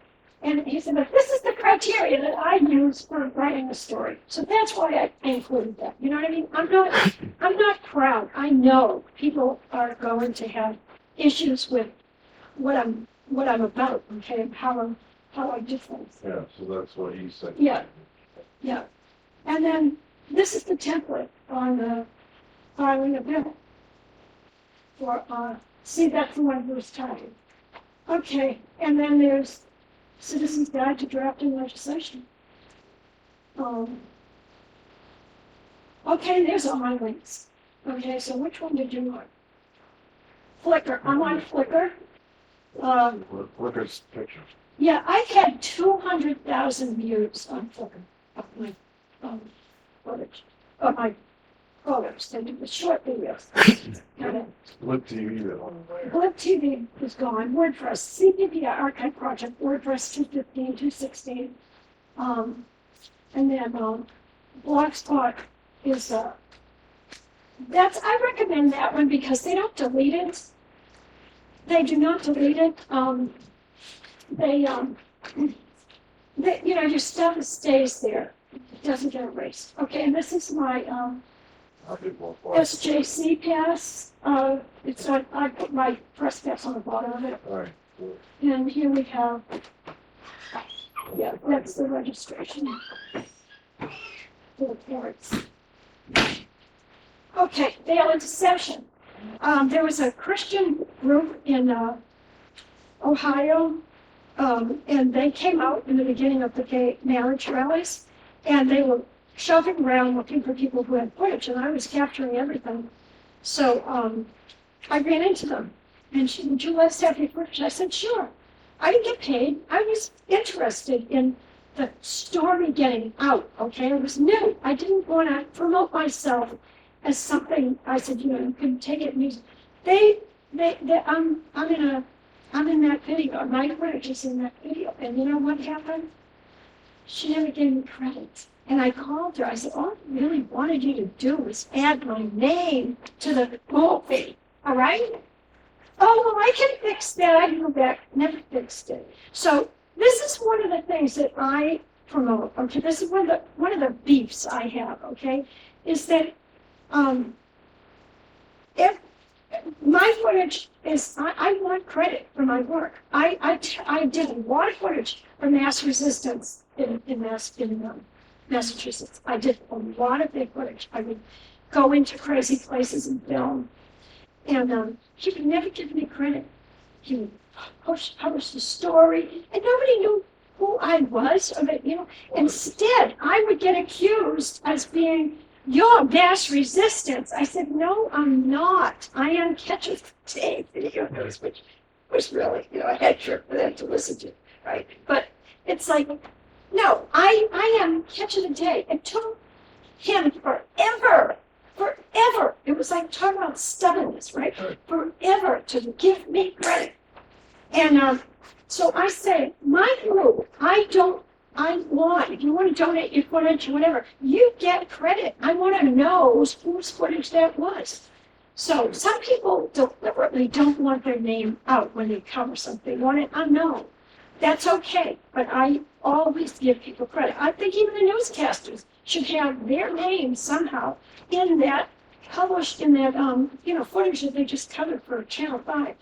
And he said, but this is the criteria that I use for writing a story. So that's why I included that. You know what I mean? I'm not proud. I know people are going to have issues with what I'm about, okay, and how I do things. Yeah, so that's what he said. Yeah. Yeah. And then this is the template on the filing a bill. See, that's the one who was talking. Okay, and then there's Citizens Guide to Drafting Legislation. Okay, there's all my links. Okay, so which one did you want? Flickr. I'm on Flickr. Flickr's picture. Yeah, I've had 200,000 views on Flickr of my footage, of my photos. They do the short videos. Split TV though. Blip TV is gone. WordPress, CPP archive project, WordPress 215, 216. And then Blogspot is I recommend that one because they don't delete it. They do not delete it. Your stuff stays there. It doesn't get erased. Okay, and this is my SJC pass. It's on, I put my press pass on the bottom of it. All right. And here we have, yeah, that's the registration for the parents. Okay, bail into session. There was a Christian group in Ohio, and they came out in the beginning of the gay marriage rallies, and they were shoving around looking for people who had footage, and I was capturing everything. So I ran into them, and she said, would you let us have your footage? I said, sure. I didn't get paid. I was interested in the story getting out, okay? It was new. I didn't want to promote myself as something. I said, you can take it and use it. I'm in that video. My footage is in that video. And you know what happened? She never gave me credit. And I called her. I said, all I really wanted you to do was add my name to the movie. All right? Oh, well, I can fix that. I can go back. Never fixed it. So this is one of the things that I promote. Okay, this is one of the beefs I have. Okay, is that if my footage is, I want credit for my work. I did a lot of footage for mass resistance in Massachusetts. I did a lot of big footage. I would go into crazy places and film. And he would never give me credit. He would publish the story, and nobody knew who I was. Or that, instead, I would get accused as being your mass resistance. I said, no, I'm not. I am Catcher Tape videos, which was really, a head trip for them to listen to, right? But it's like, no, I am Catcher the Day. It took him forever. It was like talking about stubbornness, right? Forever to give me credit. And so I say, my group, I want, if you want to donate your footage or whatever, you get credit. I want to know whose footage that was. So some people deliberately don't want their name out when they cover something. They want it unknown. That's okay, but I always give people credit. I think even the newscasters should have their names somehow in that, published in that, footage that they just covered for Channel 5.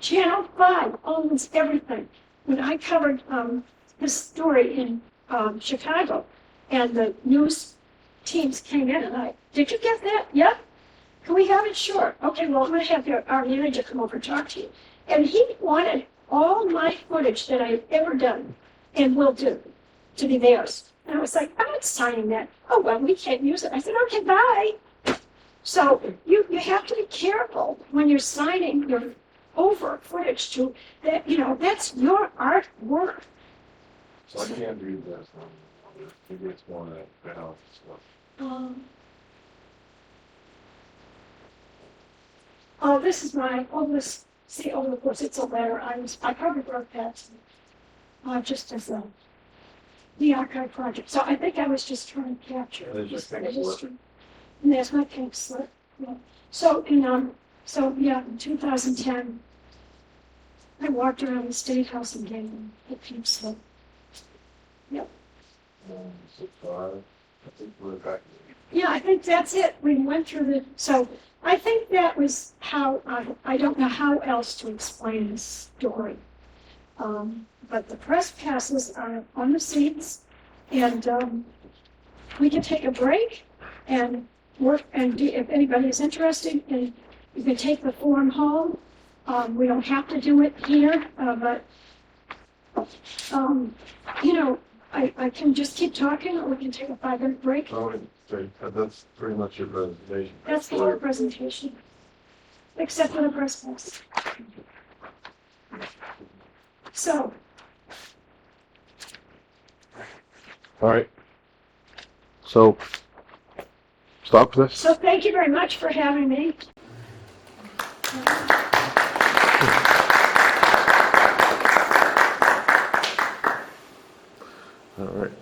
Channel 5 owns everything. When I covered this story in Chicago, and the news teams came in, and did you get that? Yep. Can we have it? Sure. Okay, well, I'm going to have our manager come over and talk to you. And he wanted all my footage that I've ever done and will do to be theirs. And I was like, I'm not signing that. Oh, well, we can't use it. I said, okay, bye. So you have to be careful when you're signing your over footage to that, that's your artwork. So I can't do this. Maybe it's more that balance stuff. Oh, this is my oldest, see, oh, of course, it's a letter, I probably wrote that, just as the archive project, so I think I was just trying to capture. There's your just the pink slip. history. And there's my pink slip, yeah. So in, in 2010, I walked around the State House and gave them the pink slip. So far, I think we're back. Yeah, I think that's it. We went through so I think that was how, I don't know how else to explain this story. But the press passes are on the seats, and we can take a break and work, and if anybody is interested, and you can take the form home. We don't have to do it here, but I can just keep talking, or we can take a 5-minute break. Oh, that's pretty much your presentation. That's the whole presentation, except for the press pass. So, All right. So, stop this. so thank you very much for having me. All right.